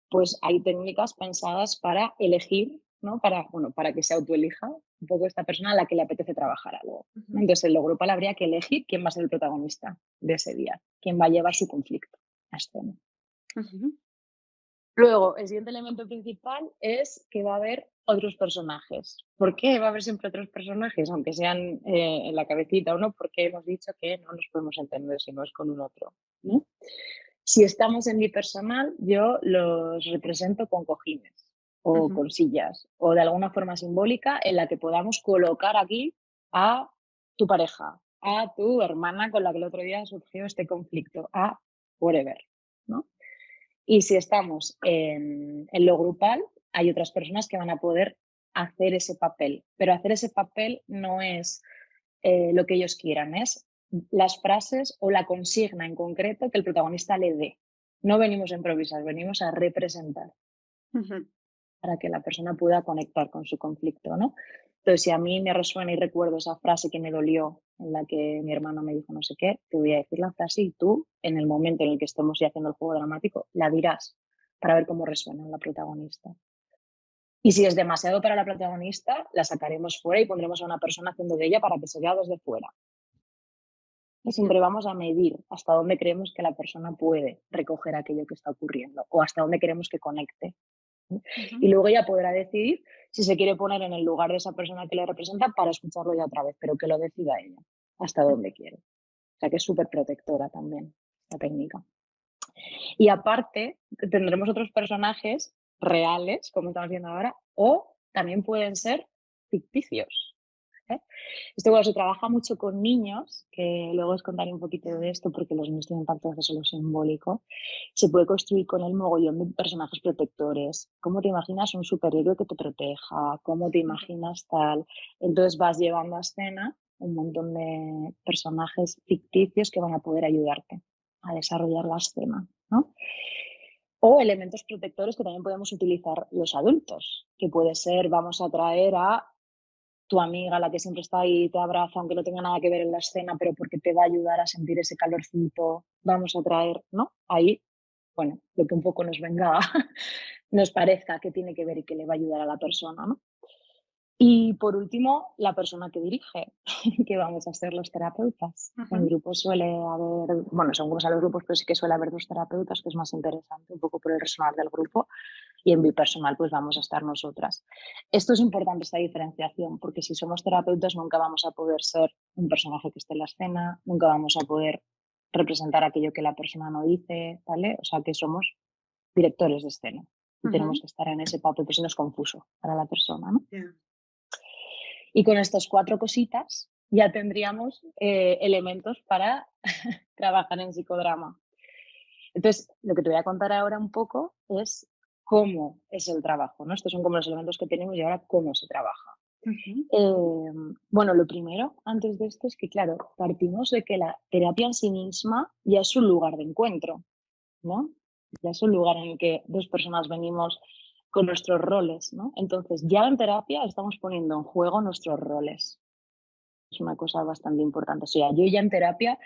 pues hay técnicas pensadas para elegir, ¿no? Para que se autoelija un poco esta persona a la que le apetece trabajar algo. Ujú, Entonces, en lo grupal habría que elegir quién va a ser el protagonista de ese día, quién va a llevar su conflicto a escena. ujú, Luego, el siguiente elemento principal es que va a haber otros personajes. ¿Por qué va a haber siempre otros personajes, aunque sean en la cabecita o no? Porque hemos dicho que no nos podemos entender si no es con un otro, ¿no? Si estamos en mi personal, yo los represento con cojines o ujú, con sillas o de alguna forma simbólica en la que podamos colocar aquí a tu pareja, a tu hermana con la que el otro día surgió este conflicto, a whatever, ¿no? Y si estamos en lo grupal, hay otras personas que van a poder hacer ese papel, pero hacer ese papel no es lo que ellos quieran, es las frases o la consigna en concreto que el protagonista le dé. No venimos a improvisar, venimos a representar ujú, para que la persona pueda conectar con su conflicto, ¿no? Entonces, si a mí me resuena y recuerdo esa frase que me dolió, en la que mi hermano me dijo no sé qué, te voy a decir la frase y tú, en el momento en el que estemos ya haciendo el juego dramático, la dirás para ver cómo resuena en la protagonista. Y si es demasiado para la protagonista, la sacaremos fuera y pondremos a una persona haciendo de ella para que se vea desde fuera. Y ujú, siempre vamos a medir hasta dónde creemos que la persona puede recoger aquello que está ocurriendo o hasta dónde queremos que conecte. ¿No? Y ujú. luego ella podrá decidir si se quiere poner en el lugar de esa persona que le representa para escucharlo ya otra vez, pero que lo decida ella, hasta dónde quiere. O sea que es súper protectora también la técnica. Y aparte, tendremos otros personajes reales, como estamos viendo ahora, o también pueden ser ficticios. ¿Eh? Esto cuando se trabaja mucho con niños, que luego os contaré un poquito de esto porque los niños tienen tanto acceso a lo simbólico, se puede construir con el mogollón de personajes protectores. ¿Cómo te imaginas un superhéroe que te proteja? ¿Cómo te imaginas tal? Entonces vas llevando a escena un montón de personajes ficticios que van a poder ayudarte a desarrollar la escena, ¿no? O elementos protectores que también podemos utilizar los adultos, que puede ser, vamos a traer a tu amiga, la que siempre está ahí y te abraza, aunque no tenga nada que ver en la escena, pero porque te va a ayudar a sentir ese calorcito, vamos a traer, ¿no? Ahí, bueno, lo que un poco nos venga, nos parezca que tiene que ver y que le va a ayudar a la persona, ¿no? Y por último, la persona que dirige, que vamos a ser los terapeutas. En Ujú, grupos suele haber, bueno, según cómo a los grupos, pero sí que suele haber dos terapeutas, que es más interesante, un poco por el resonar del grupo, y en bipersonal pues vamos a estar nosotras. Esto es importante, esta diferenciación, porque si somos terapeutas nunca vamos a poder ser un personaje que esté en la escena, nunca vamos a poder representar aquello que la persona no dice, ¿vale? O sea que somos directores de escena y tenemos ujú. que estar en ese papel, pues si no es confuso para la persona, ¿no? Ya. Y con estas cuatro cositas ya tendríamos elementos para trabajar en psicodrama. Entonces, lo que te voy a contar ahora un poco es cómo es el trabajo, ¿no? Estos son como los elementos que tenemos y ahora cómo se trabaja. Ujú, Bueno, lo primero, antes de esto, es que, claro, partimos de que la terapia en sí misma ya es un lugar de encuentro, ¿no? Ya es un lugar en el que dos personas venimos con nuestros roles, ¿no? Entonces, ya en terapia estamos poniendo en juego nuestros roles. Es una cosa bastante importante. O sea, yo ya en terapia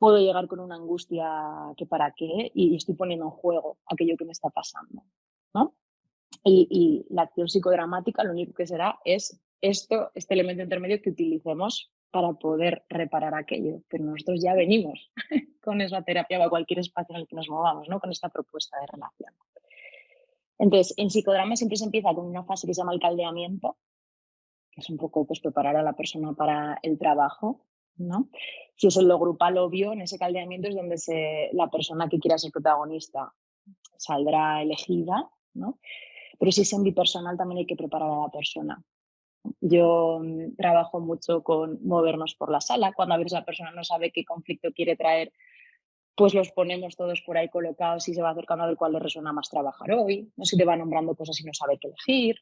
puedo llegar con una angustia que para qué y estoy poniendo en juego aquello que me está pasando, ¿no? Y la acción psicodramática lo único que será es esto, este elemento intermedio que utilicemos para poder reparar aquello. Pero nosotros ya venimos con esa terapia o a cualquier espacio en el que nos movamos, ¿no? Con esta propuesta de relación. Entonces, en psicodrama siempre se empieza con una fase que se llama el caldeamiento, que es un poco pues, preparar a la persona para el trabajo, ¿no? Si es en lo grupal, obvio, en ese caldeamiento es donde la persona que quiera ser protagonista saldrá elegida, ¿no? Pero si es en bipersonal también hay que preparar a la persona. Yo trabajo mucho con movernos por la sala. Cuando a veces la persona no sabe qué conflicto quiere traer, pues los ponemos todos por ahí colocados y se va acercando a ver cuál le resuena más trabajar hoy. No sé si te va nombrando cosas y no sabe qué elegir.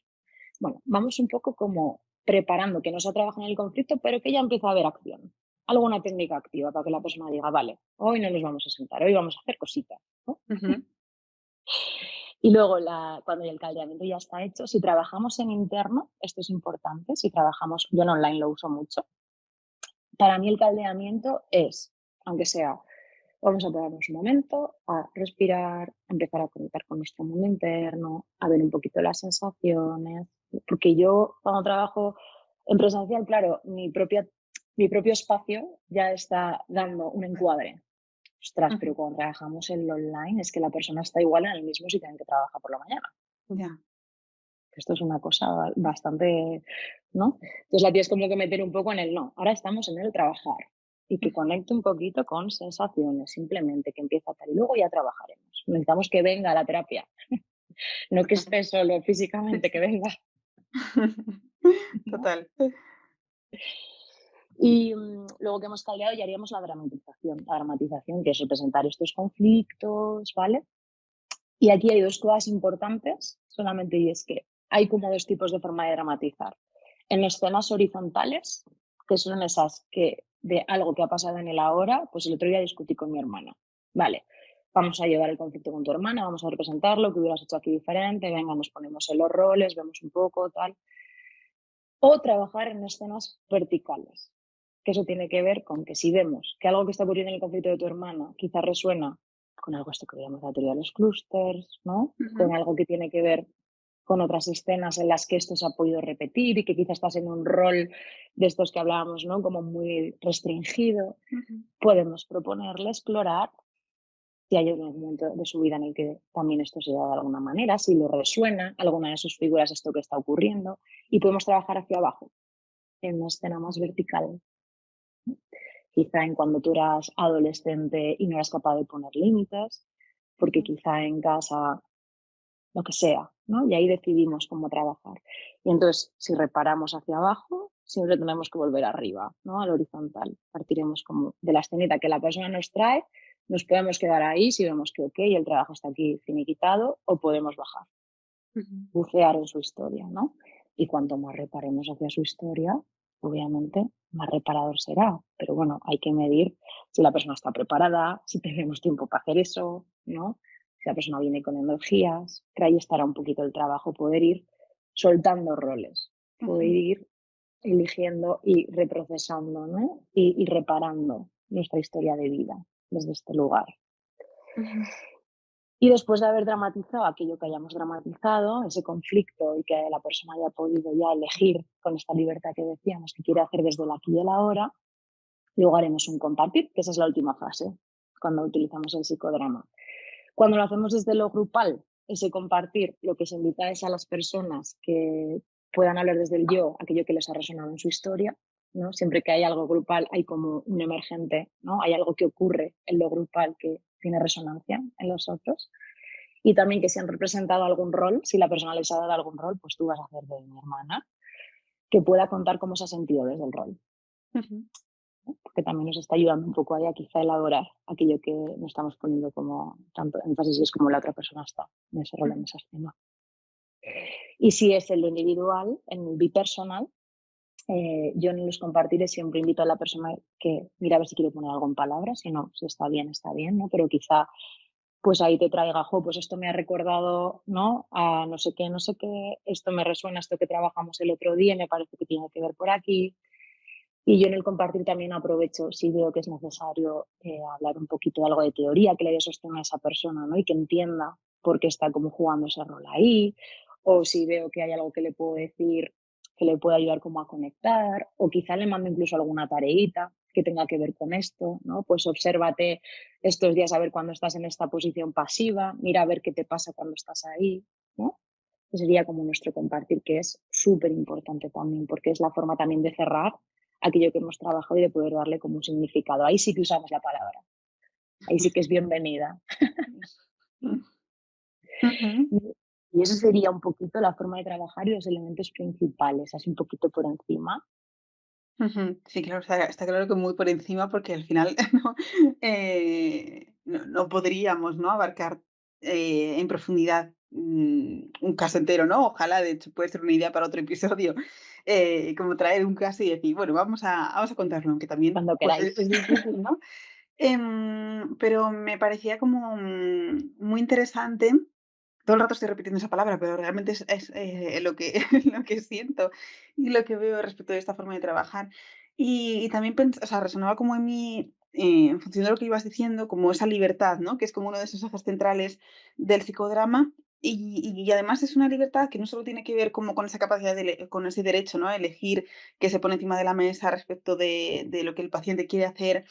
Bueno, vamos un poco como preparando que no se trabaja en el conflicto, pero que ya empieza a haber acción. Alguna técnica activa para que la persona diga, vale, hoy no nos vamos a sentar, hoy vamos a hacer cositas, ¿no? ujú, Y luego, cuando el caldeamiento ya está hecho, si trabajamos en interno, esto es importante, si trabajamos, yo en online lo uso mucho, para mí el caldeamiento es, aunque sea, vamos a pararnos un momento, a respirar, a empezar a conectar con nuestro mundo interno, a ver un poquito las sensaciones, porque yo cuando trabajo en presencial, claro, mi propio espacio ya está dando un encuadre. Ostras, pero Ujú. cuando trabajamos en lo online es que la persona está igual en el mismo sitio en que trabaja por la mañana. Ya. Esto es una cosa bastante, ¿no? Entonces la tienes como que meter un poco en el no. Ahora estamos en el trabajar y que Ujú. conecte un poquito con sensaciones, simplemente que empieza tal y luego ya trabajaremos. Necesitamos que venga a la terapia, no que esté solo Sí, físicamente, que sí. venga, ¿no? Total. Y luego que hemos caldeado ya haríamos la dramatización, que es representar estos conflictos, ¿vale? Y aquí hay dos cosas importantes solamente, y es que hay como dos tipos de forma de dramatizar. En escenas horizontales, que son esas que de algo que ha pasado en el ahora, pues el otro día discutí con mi hermana. Vale, vamos a llevar el conflicto con tu hermana, vamos a representarlo, que hubieras hecho aquí diferente, venga, nos ponemos en los roles, vemos un poco, tal. O trabajar en escenas verticales, que eso tiene que ver con que si vemos que algo que está ocurriendo en el conflicto de tu hermana quizás resuena con algo esto que llamamos la teoría de los clústeres, ¿no? Con Ujú. algo que tiene que ver con otras escenas en las que esto se ha podido repetir y que quizás estás en un rol de estos que hablábamos, ¿no? Como muy restringido, Ujú. podemos proponerle explorar si hay algún momento de su vida en el que también esto se da de alguna manera, si le resuena alguna de sus figuras esto que está ocurriendo, y podemos trabajar hacia abajo en una escena más vertical. Quizá en cuando tú eras adolescente y no eras capaz de poner límites, porque Ujú. quizá en casa, lo que sea, ¿no? Y ahí decidimos cómo trabajar. Y entonces, si reparamos hacia abajo, siempre tenemos que volver arriba, ¿no? Al horizontal. Partiremos como de la escenita que la persona nos trae, nos podemos quedar ahí si vemos que, ok, el trabajo está aquí finiquitado, o podemos bajar, Ujú. bucear en su historia, ¿no? Y cuanto más reparemos hacia su historia, obviamente más reparador será. Pero bueno, hay que medir si la persona está preparada, si tenemos tiempo para hacer eso, ¿no? Si la persona viene con energías, que ahí estará un poquito el trabajo, poder ir soltando roles, poder Ujú. ir eligiendo y reprocesando, ¿no? Y reparando nuestra historia de vida desde este lugar. Ujú. Y después de haber dramatizado aquello que hayamos dramatizado, ese conflicto, y que la persona haya podido ya elegir con esta libertad que decíamos que quiere hacer desde el aquí y el ahora, luego haremos un compartir, que esa es la última fase, cuando utilizamos el psicodrama. Cuando lo hacemos desde lo grupal, ese compartir, lo que se invita es a las personas que puedan hablar desde el yo, aquello que les ha resonado en su historia, ¿no? Siempre que hay algo grupal hay como un emergente, ¿no? Hay algo que ocurre en lo grupal que tiene resonancia en los otros. Y también que si han representado algún rol, si la persona les ha dado algún rol, pues tú vas a hacer de mi hermana, que pueda contar cómo se ha sentido desde el rol, Ujú. ¿no? Porque también nos está ayudando un poco ahí a quizá elaborar aquello que nos estamos poniendo como tanto énfasis, es como la otra persona está en ese rol, en Ujú. esa escena. Y si es en lo individual, en el bipersonal, yo en los compartires siempre invito a la persona que mira a ver si quiere poner algo en palabras, si no, si está bien, ¿no? Pero quizá pues ahí te traiga, jo, pues esto me ha recordado, ¿no? A no sé qué, esto me resuena, esto que trabajamos el otro día, me parece que tiene que ver por aquí. Y yo en el compartir también aprovecho, si veo que es necesario hablar un poquito de algo de teoría que le dé sostén a esa persona, ¿no? Y que entienda por qué está como jugando ese rol ahí, o si veo que hay algo que le puedo decir que le puede ayudar como a conectar, o quizá le mando incluso alguna tareita que tenga que ver con esto, ¿no? Pues obsérvate estos días a ver cuando estás en esta posición pasiva, mira a ver qué te pasa cuando estás ahí, ¿no? Que sería como nuestro compartir, que es súper importante también, porque es la forma también de cerrar aquello que hemos trabajado y de poder darle como un significado. Ahí sí que usamos la palabra, ahí sí que es bienvenida. Ujú. Y eso sería un poquito la forma de trabajar y los elementos principales, así un poquito por encima. Ujú. Sí, claro, está claro que muy por encima, porque al final no, no podríamos, ¿no?, abarcar, en profundidad, un caso entero, ¿no? Ojalá, de hecho, puede ser una idea para otro episodio, como traer un caso y decir: "Bueno, vamos a contarlo", aunque también, Cuando pues, queráis. es difícil, ¿no? Pero me parecía como, muy interesante todo el rato estoy repitiendo esa palabra, pero realmente es lo que, lo que siento y lo que veo respecto de esta forma de trabajar. Y también o sea, resonaba como en mí, en función de lo que ibas diciendo, como esa libertad, ¿no? Que es como uno de esos ejes centrales del psicodrama. Y además es una libertad que no solo tiene que ver como con esa capacidad con ese derecho, ¿no? A elegir qué se pone encima de la mesa respecto de lo que el paciente quiere hacer.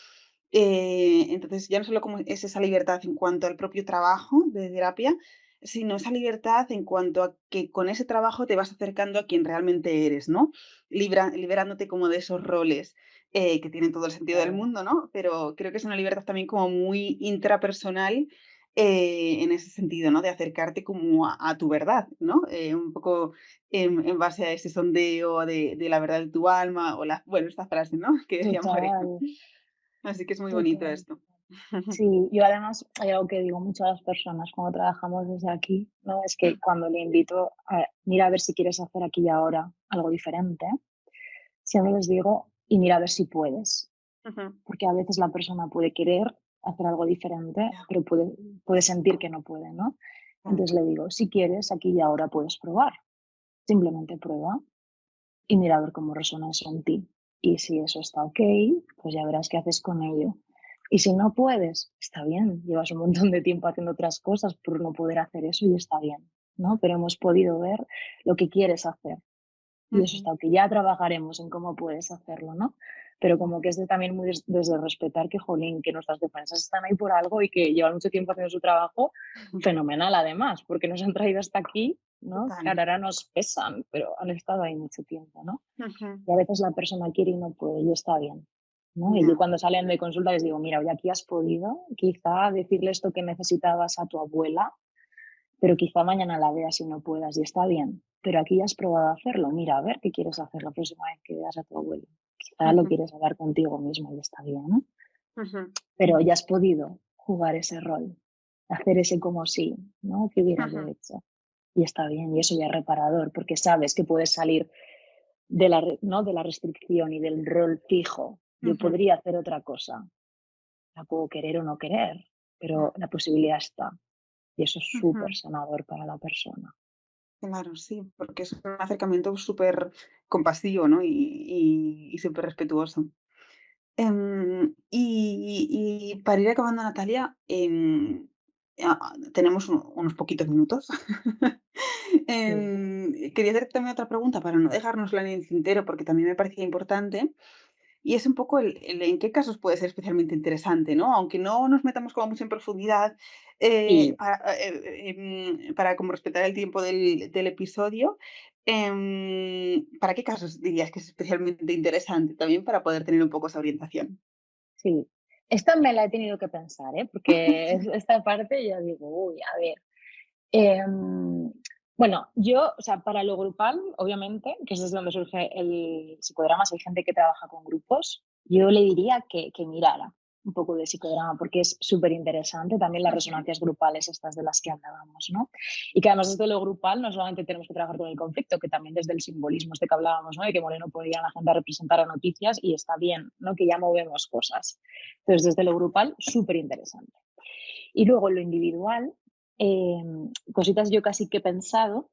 Entonces, ya no solo como es esa libertad en cuanto al propio trabajo de terapia, sino esa libertad en cuanto a que con ese trabajo te vas acercando a quien realmente eres, ¿no? Liberándote como de esos roles, que tienen todo el sentido del Claro. mundo, ¿no? Pero creo que es una libertad también como muy intrapersonal, en ese sentido, ¿no? De acercarte como a tu verdad, ¿no? Un poco en base a ese sondeo de la verdad de tu alma o bueno, esta frase, ¿no? Que decía Moreno. Total, Así que es muy bonito total. esto. Sí, yo además hay algo que digo mucho a las personas cuando trabajamos desde aquí, ¿no? Es que cuando le invito a mira a ver si quieres hacer aquí y ahora algo diferente, siempre les digo, y mira a ver si puedes, Ujú. porque a veces la persona puede querer hacer algo diferente, Ya, pero puede sentir que no puede, ¿no? claro. Entonces le digo, si quieres, aquí y ahora puedes probar, simplemente prueba y mira a ver cómo resuena eso en ti. Y si eso está ok, pues ya verás qué haces con ello. Y si no puedes, está bien, llevas un montón de tiempo haciendo otras cosas por no poder hacer eso y está bien, ¿no? Pero hemos podido ver lo que quieres hacer y eso Ujú. está ok. Ya trabajaremos en cómo puedes hacerlo, ¿no? Pero como que Claro. es también muy desde respetar que, jolín, que nuestras defensas están ahí por algo y que llevan mucho tiempo haciendo su trabajo, fenomenal además, porque nos han traído hasta aquí, ¿no? Total. Claro, ahora nos pesan, pero han estado ahí mucho tiempo, ¿no? Ujú. Y a veces la persona quiere y no puede, y está bien, ¿no? Y yo Ya. cuando salen de consulta les digo, mira, hoy aquí has podido quizá decirle esto que necesitabas a tu abuela, pero quizá mañana la veas y no puedas, y está bien. Pero aquí ya has probado a hacerlo, mira, a ver qué quieres hacer la próxima vez que veas a tu abuela. Quizá lo Ujú. quieres hablar contigo mismo y está bien, ¿no? Ujú. Pero ya has podido jugar ese rol, hacer ese como sí, ¿no? Que hubieras Ujú. hecho. Y está bien, y eso ya es reparador, porque sabes que puedes salir de ¿no? de la restricción y del rol fijo. Yo Ujú. podría hacer otra cosa, la puedo querer o no querer, pero Ya. la posibilidad está. Y eso es súper Ujú. sanador para la persona. Claro, sí, porque es un acercamiento súper compasivo, ¿no? Y súper respetuoso. Y para ir acabando, Natalia, tenemos unos poquitos minutos. Sí. Quería hacerte también otra pregunta para no dejárnosla en el tintero, porque también me parecía importante. Y es un poco el en qué casos puede ser especialmente interesante, ¿no? Aunque no nos metamos como mucho en profundidad, Y para como respetar el tiempo del episodio, ¿para qué casos dirías que es especialmente interesante también para poder tener un poco esa orientación? sí, esta me la he tenido que pensar, ¿eh? Porque esta parte ya digo, uy, a ver. Em, bueno, yo, o sea, para lo grupal, obviamente, que es desde donde surge el psicodrama, si hay gente que trabaja con grupos, yo le diría que mirara un poco de psicodrama, porque es súper interesante también las Ujú, resonancias grupales estas de las que hablábamos, ¿no? Y que además desde lo grupal no solamente tenemos que trabajar con el conflicto, que también desde el simbolismo este que hablábamos, ¿no? De que Moreno podía a la gente a representar a noticias y está bien, ¿no? Que ya movemos cosas. Entonces, desde lo grupal, súper interesante. Y luego en lo individual, cositas yo casi que he pensado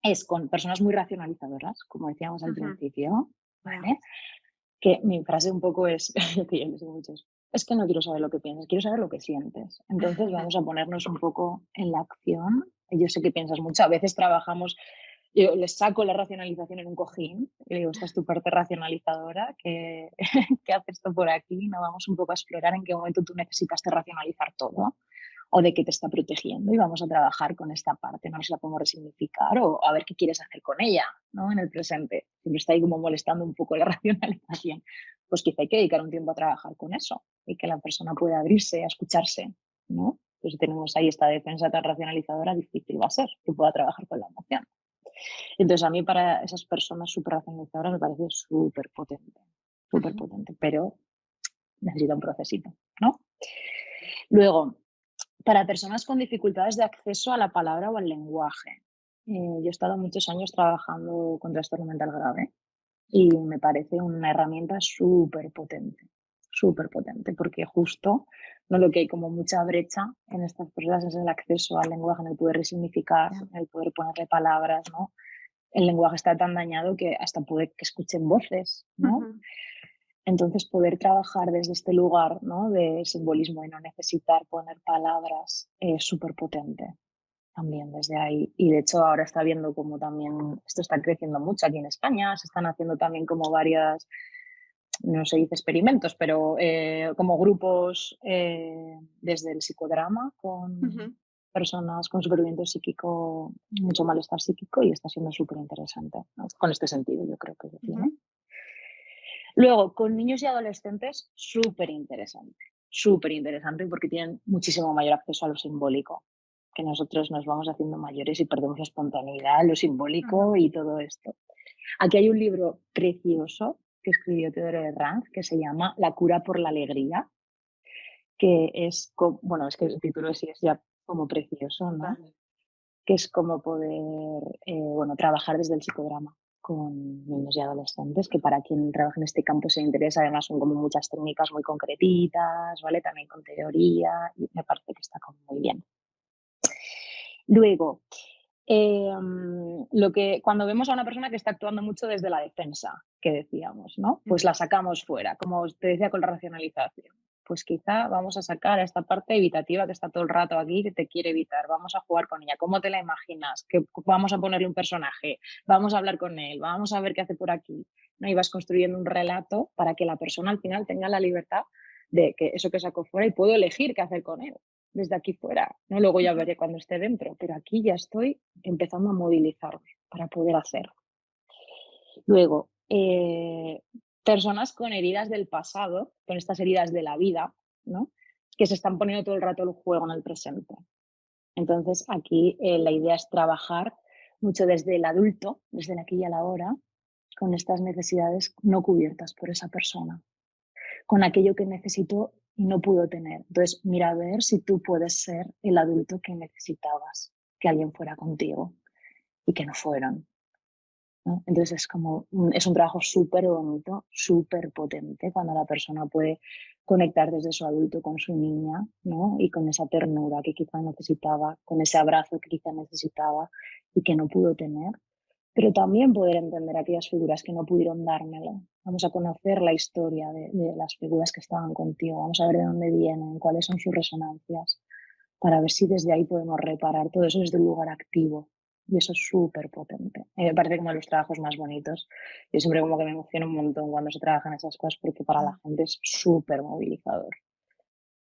es con personas muy racionalizadoras, como decíamos al ujú, principio, ya, ¿vale? Que mi frase un poco es, que yo les digo mucho, es que no quiero saber lo que piensas, quiero saber lo que sientes. Entonces vamos a ponernos un poco en la acción. Yo sé que piensas mucho, a veces trabajamos, yo les saco la racionalización en un cojín y digo, esta es tu parte racionalizadora, que haces esto por aquí, no vamos un poco a explorar en qué momento tú necesitas racionalizar todo o de qué te está protegiendo y vamos a trabajar con esta parte, no nos la podemos resignificar o a ver qué quieres hacer con ella, ¿no? En el presente. Siempre está ahí como molestando un poco la racionalización. Pues quizá hay que dedicar un tiempo a trabajar con eso y que la persona pueda abrirse a escucharse, ¿no? Pues si tenemos ahí esta defensa tan racionalizadora, difícil va a ser que pueda trabajar con la emoción. Entonces, a mí para esas personas súper racionalizadoras me parece súper ujú, potente, pero necesita un procesito, ¿no? Luego, para personas con dificultades de acceso a la palabra o al lenguaje. Yo he estado muchos años trabajando con trastorno mental grave y me parece una herramienta súper potente, súper potente, porque justo no lo que hay como mucha brecha en estas personas es el acceso al lenguaje, en el poder resignificar, Ya. en el poder ponerle palabras, ¿no? El lenguaje está tan dañado que hasta puede que escuchen voces, ¿no? Ujú. Entonces, poder trabajar desde este lugar, ¿no? De simbolismo y no necesitar poner palabras es súper potente también desde ahí. Y de hecho ahora está viendo como también, esto está creciendo mucho aquí en España, se están haciendo también como varias, no se dice experimentos, pero como grupos desde el psicodrama con Ujú. personas con sufrimiento psíquico, mucho malestar psíquico y está siendo súper interesante, ¿no? Con este sentido yo creo que tiene. Ujú. Luego, con niños y adolescentes, súper interesante porque tienen muchísimo mayor acceso a lo simbólico, que nosotros nos vamos haciendo mayores y perdemos la espontaneidad, lo simbólico Ujú. y todo esto. Aquí hay un libro precioso que escribió Theodore Rank que se llama La cura por la alegría, que es, bueno, es que el título sí es ya como precioso, ¿no? Vale. Que es como poder, bueno, trabajar desde el psicodrama con niños y adolescentes, que para quien trabaja en este campo se interesa, además son como muchas técnicas muy concretitas, ¿vale? También con teoría, y me parece que está como muy bien. Luego, lo que cuando vemos a una persona que está actuando mucho desde la defensa, que decíamos, ¿no? Mm. Pues la sacamos fuera, como te decía con la racionalización. Pues quizá vamos a sacar a esta parte evitativa que está todo el rato aquí, que te quiere evitar. Vamos a jugar con ella. ¿Cómo te la imaginas? Que vamos a ponerle un personaje, vamos a hablar con él, vamos a ver qué hace por aquí, ¿no? Y vas construyendo un relato para que la persona al final tenga la libertad de que eso que sacó fuera y puedo elegir qué hacer con él desde aquí fuera, ¿no? Luego ya Ujú. veré cuando esté dentro, pero aquí ya estoy empezando a movilizarme para poder hacer. Luego, personas con heridas del pasado, con estas heridas de la vida, ¿no? Que se están poniendo todo el rato el juego en el presente. Entonces, aquí la idea es trabajar mucho desde el adulto, desde el aquí y el ahora, con estas necesidades no cubiertas por esa persona, con aquello que necesito y no pudo tener. Entonces, mira a ver si tú puedes ser el adulto que necesitabas, que alguien fuera contigo y que no fueron, ¿no? Entonces es como, es un trabajo súper bonito, súper potente cuando la persona puede conectar desde su adulto con su niña, ¿no? Y con esa ternura que quizá necesitaba, con ese abrazo que quizá necesitaba y que no pudo tener, pero también poder entender aquellas figuras que no pudieron dármelo. Vamos a conocer la historia de las figuras que estaban contigo, vamos a ver de dónde vienen, cuáles son sus resonancias, para ver si desde ahí podemos reparar todo eso desde un lugar activo. Y eso es súper potente. Me parece como de los trabajos más bonitos. Yo siempre como que me emociono un montón cuando se trabajan esas cosas porque para la Ah. gente es súper movilizador,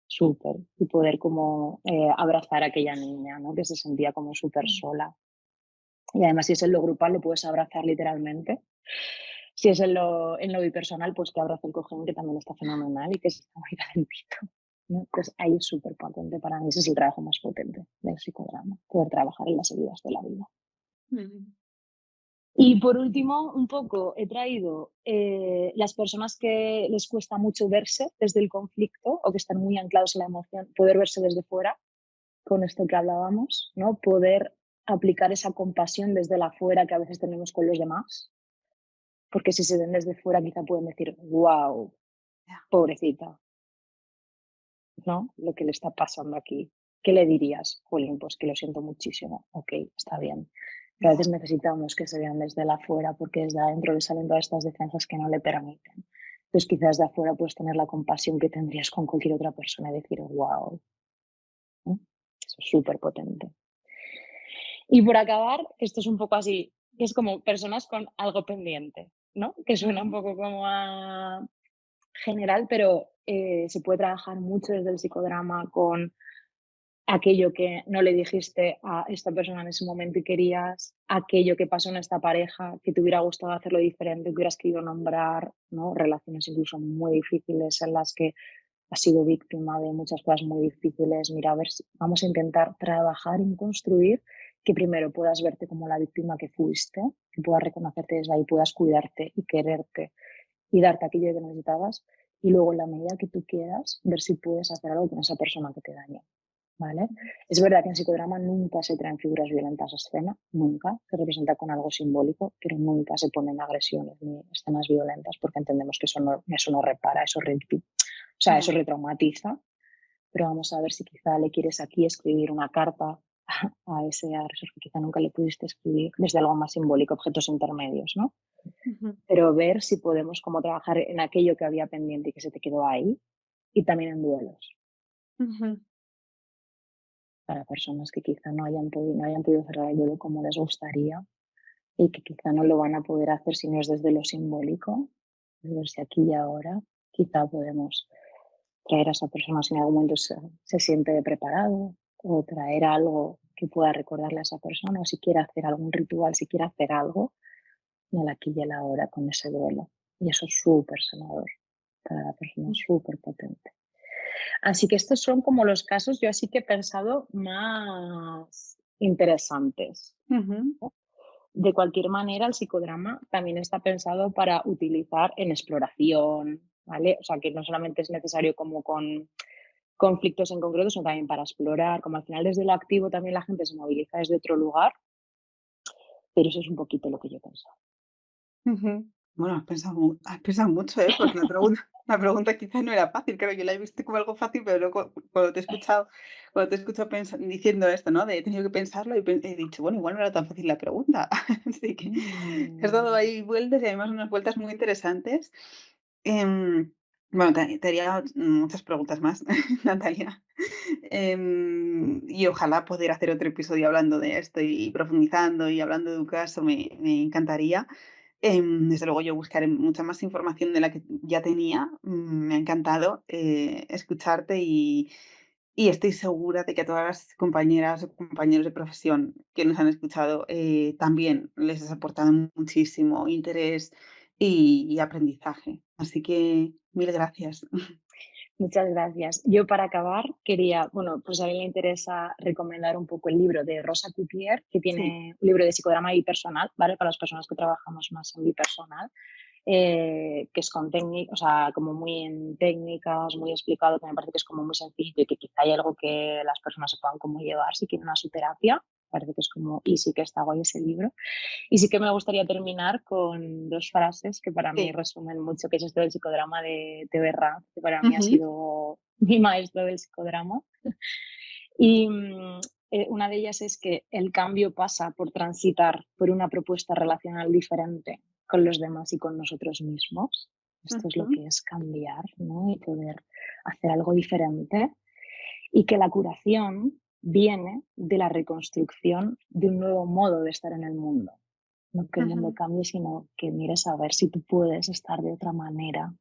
súper. Y poder como abrazar a aquella niña, ¿no? Que se sentía como súper Mm. sola. Y además si es en lo grupal lo puedes abrazar literalmente. Si es en lo bipersonal, pues que abrace el cojón, que también está fenomenal y que se está muy calentito, ¿no? Pues ahí es súper potente para mí. Ese es el trabajo más potente del psicodrama, poder trabajar en las heridas de la vida. Ujú. Y por último, un poco he traído las personas que les cuesta mucho verse desde el conflicto o que están muy anclados en la emoción, poder verse desde fuera, con esto que hablábamos, ¿no? Poder aplicar esa compasión desde la fuera que a veces tenemos con los demás, porque si se ven desde fuera quizá pueden decir, wow, Ya. pobrecita, ¿no? Lo que le está pasando aquí. ¿Qué le dirías? Jolín, pues que lo siento muchísimo. Ok, está bien. Pero a Ya. veces necesitamos que se vean desde la afuera porque desde adentro le salen todas estas defensas que no le permiten. Entonces quizás de afuera puedes tener la compasión que tendrías con cualquier otra persona y decir, wow, ¿no? Eso es súper potente. Y por acabar, esto es un poco así, que es como personas con algo pendiente, ¿no? Que suena un Ujú. poco como a general, pero se puede trabajar mucho desde el psicodrama con aquello que no le dijiste a esta persona en ese momento y querías, aquello que pasó en esta pareja, que te hubiera gustado hacerlo diferente, que hubieras querido nombrar, ¿no? Relaciones incluso muy difíciles en las que has sido víctima de muchas cosas muy difíciles. Mira, a ver, vamos a intentar trabajar en construir que primero puedas verte como la víctima que fuiste, que puedas reconocerte desde ahí, puedas cuidarte y quererte y darte aquello que necesitabas y luego en la medida que tú quieras ver si puedes hacer algo con esa persona que te daña, ¿vale? Es verdad que en psicodrama nunca se traen figuras violentas a escena, nunca, se representa con algo simbólico, pero nunca se ponen agresiones ni escenas violentas porque entendemos que eso no repara, eso sea, eso retraumatiza, pero vamos a ver si quizá le quieres aquí escribir una carta a ese agresor que quizá nunca le pudiste escribir, desde algo más simbólico, objetos intermedios, ¿no? Ujú, Pero ver si podemos como trabajar en aquello que había pendiente y que se te quedó ahí, y también en duelos, ujú, para personas que quizá no hayan podido cerrar el duelo como les gustaría y que quizá no lo van a poder hacer si no es desde lo simbólico, es ver si aquí y ahora quizá podemos traer a esa persona si en algún momento se siente preparado, o traer algo que pueda recordarle a esa persona, o si quiere hacer algún ritual, si quiere hacer algo en el aquí y el ahora con ese duelo. Y eso es súper sanador para la persona, súper potente. Así que estos son como los casos, yo así que he pensado, más interesantes. ujú. De cualquier manera, el psicodrama también está pensado para utilizar en exploración, ¿vale? O sea, que no solamente es necesario como con conflictos en concreto, sino también para explorar, como al final desde lo activo también la gente se moviliza desde otro lugar, pero eso es un poquito lo que yo pienso. Ujú. Bueno, has pensado mucho, ¿eh? Porque la pregunta quizás no era fácil. Claro, yo la he visto como algo fácil, pero luego cuando te he escuchado diciendo esto, ¿no? De he tenido que pensarlo y he dicho, bueno, igual no era tan fácil la pregunta. Así que has dado Mm, ahí vueltas y además unas vueltas muy interesantes. Em, bueno, te haría muchas preguntas más, Natalia. Y ojalá poder hacer otro episodio hablando de esto y profundizando y hablando de tu caso, me encantaría. Desde luego yo buscaré mucha más información de la que ya tenía. Me ha encantado escucharte y estoy segura de que a todas las compañeras o compañeros de profesión que nos han escuchado también les has aportado muchísimo interés y aprendizaje. Así que mil gracias. Muchas gracias. Yo para acabar quería, bueno, pues a mí me interesa recomendar un poco el libro de Rosa Cutier, que Sí, tiene un libro de psicodrama bipersonal, ¿vale? Para las personas que trabajamos más en bipersonal. Que es con técnicas, o sea, como muy en técnicas, muy explicado, que me parece que es como muy sencillo y que quizá hay algo que las personas se puedan como llevar si quieren a su terapia. Parece que es como, y sí que está guay ese libro. Y sí que me gustaría terminar con dos frases que para mí sí. resumen mucho, que es esto del psicodrama de Theo Herrán, que para mí ha Ujú. sido mi maestro del psicodrama. Y una de ellas es que el cambio pasa por transitar por una propuesta relacional diferente con los demás y con nosotros mismos. Esto es lo Ujú. que es cambiar, ¿no? Y poder hacer algo diferente. Y que la curación viene de la reconstrucción de un nuevo modo de estar en el mundo. No que el mundo Ujú. cambie, sino que mires a ver si tú puedes estar de otra manera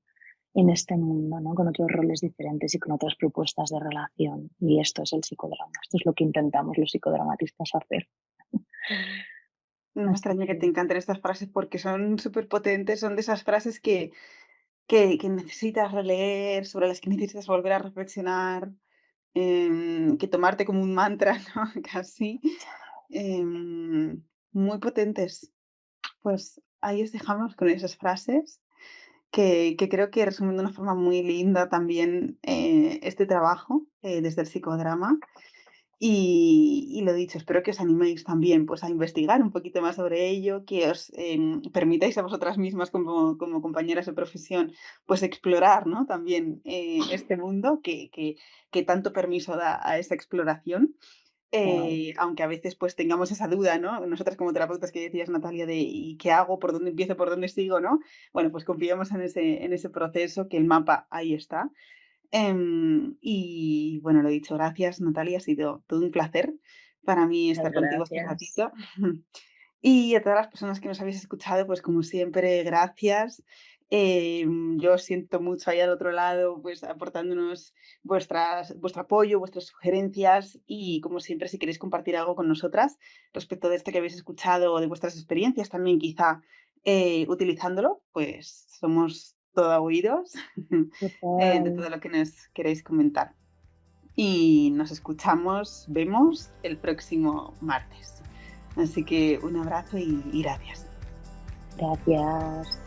en este mundo, ¿no? Con otros roles diferentes y con otras propuestas de relación. Y esto es el psicodrama. Esto es lo que intentamos los psicodramatistas hacer. No me Así extraña que te que encanten estas frases porque son súper potentes, son de esas frases que necesitas releer, sobre las que necesitas volver a reflexionar, que tomarte como un mantra, ¿no? Casi. Muy potentes. Pues ahí os dejamos con esas frases que creo que resumen de una forma muy linda también este trabajo desde el psicodrama. Y lo dicho, espero que os animéis también, pues, a investigar un poquito más sobre ello, que os, permitáis a vosotras mismas como compañeras de profesión, pues, explorar, ¿no? También, este mundo que tanto permiso da a esa exploración, guay, aunque a veces, pues, tengamos esa duda, ¿no? Nosotras como terapeutas que decías, Natalia, de: "¿Y qué hago? ¿Por dónde empiezo? ¿Por dónde sigo?", ¿no? Bueno, pues confiemos en ese proceso, que el mapa ahí está. Y bueno, lo dicho, gracias Natalia, ha sido todo un placer para mí muchas estar contigo este gracias. ratito. Y a todas las personas que nos habéis escuchado, pues como siempre, gracias. Yo siento mucho ahí al otro lado, pues aportándonos vuestro apoyo, vuestras sugerencias y como siempre, si queréis compartir algo con nosotras respecto de esto que habéis escuchado o de vuestras experiencias también quizá utilizándolo, pues somos todo oídos. De Total. todo lo que nos queréis comentar. Y nos escuchamos, vemos el próximo martes. Así que un abrazo y gracias. Gracias.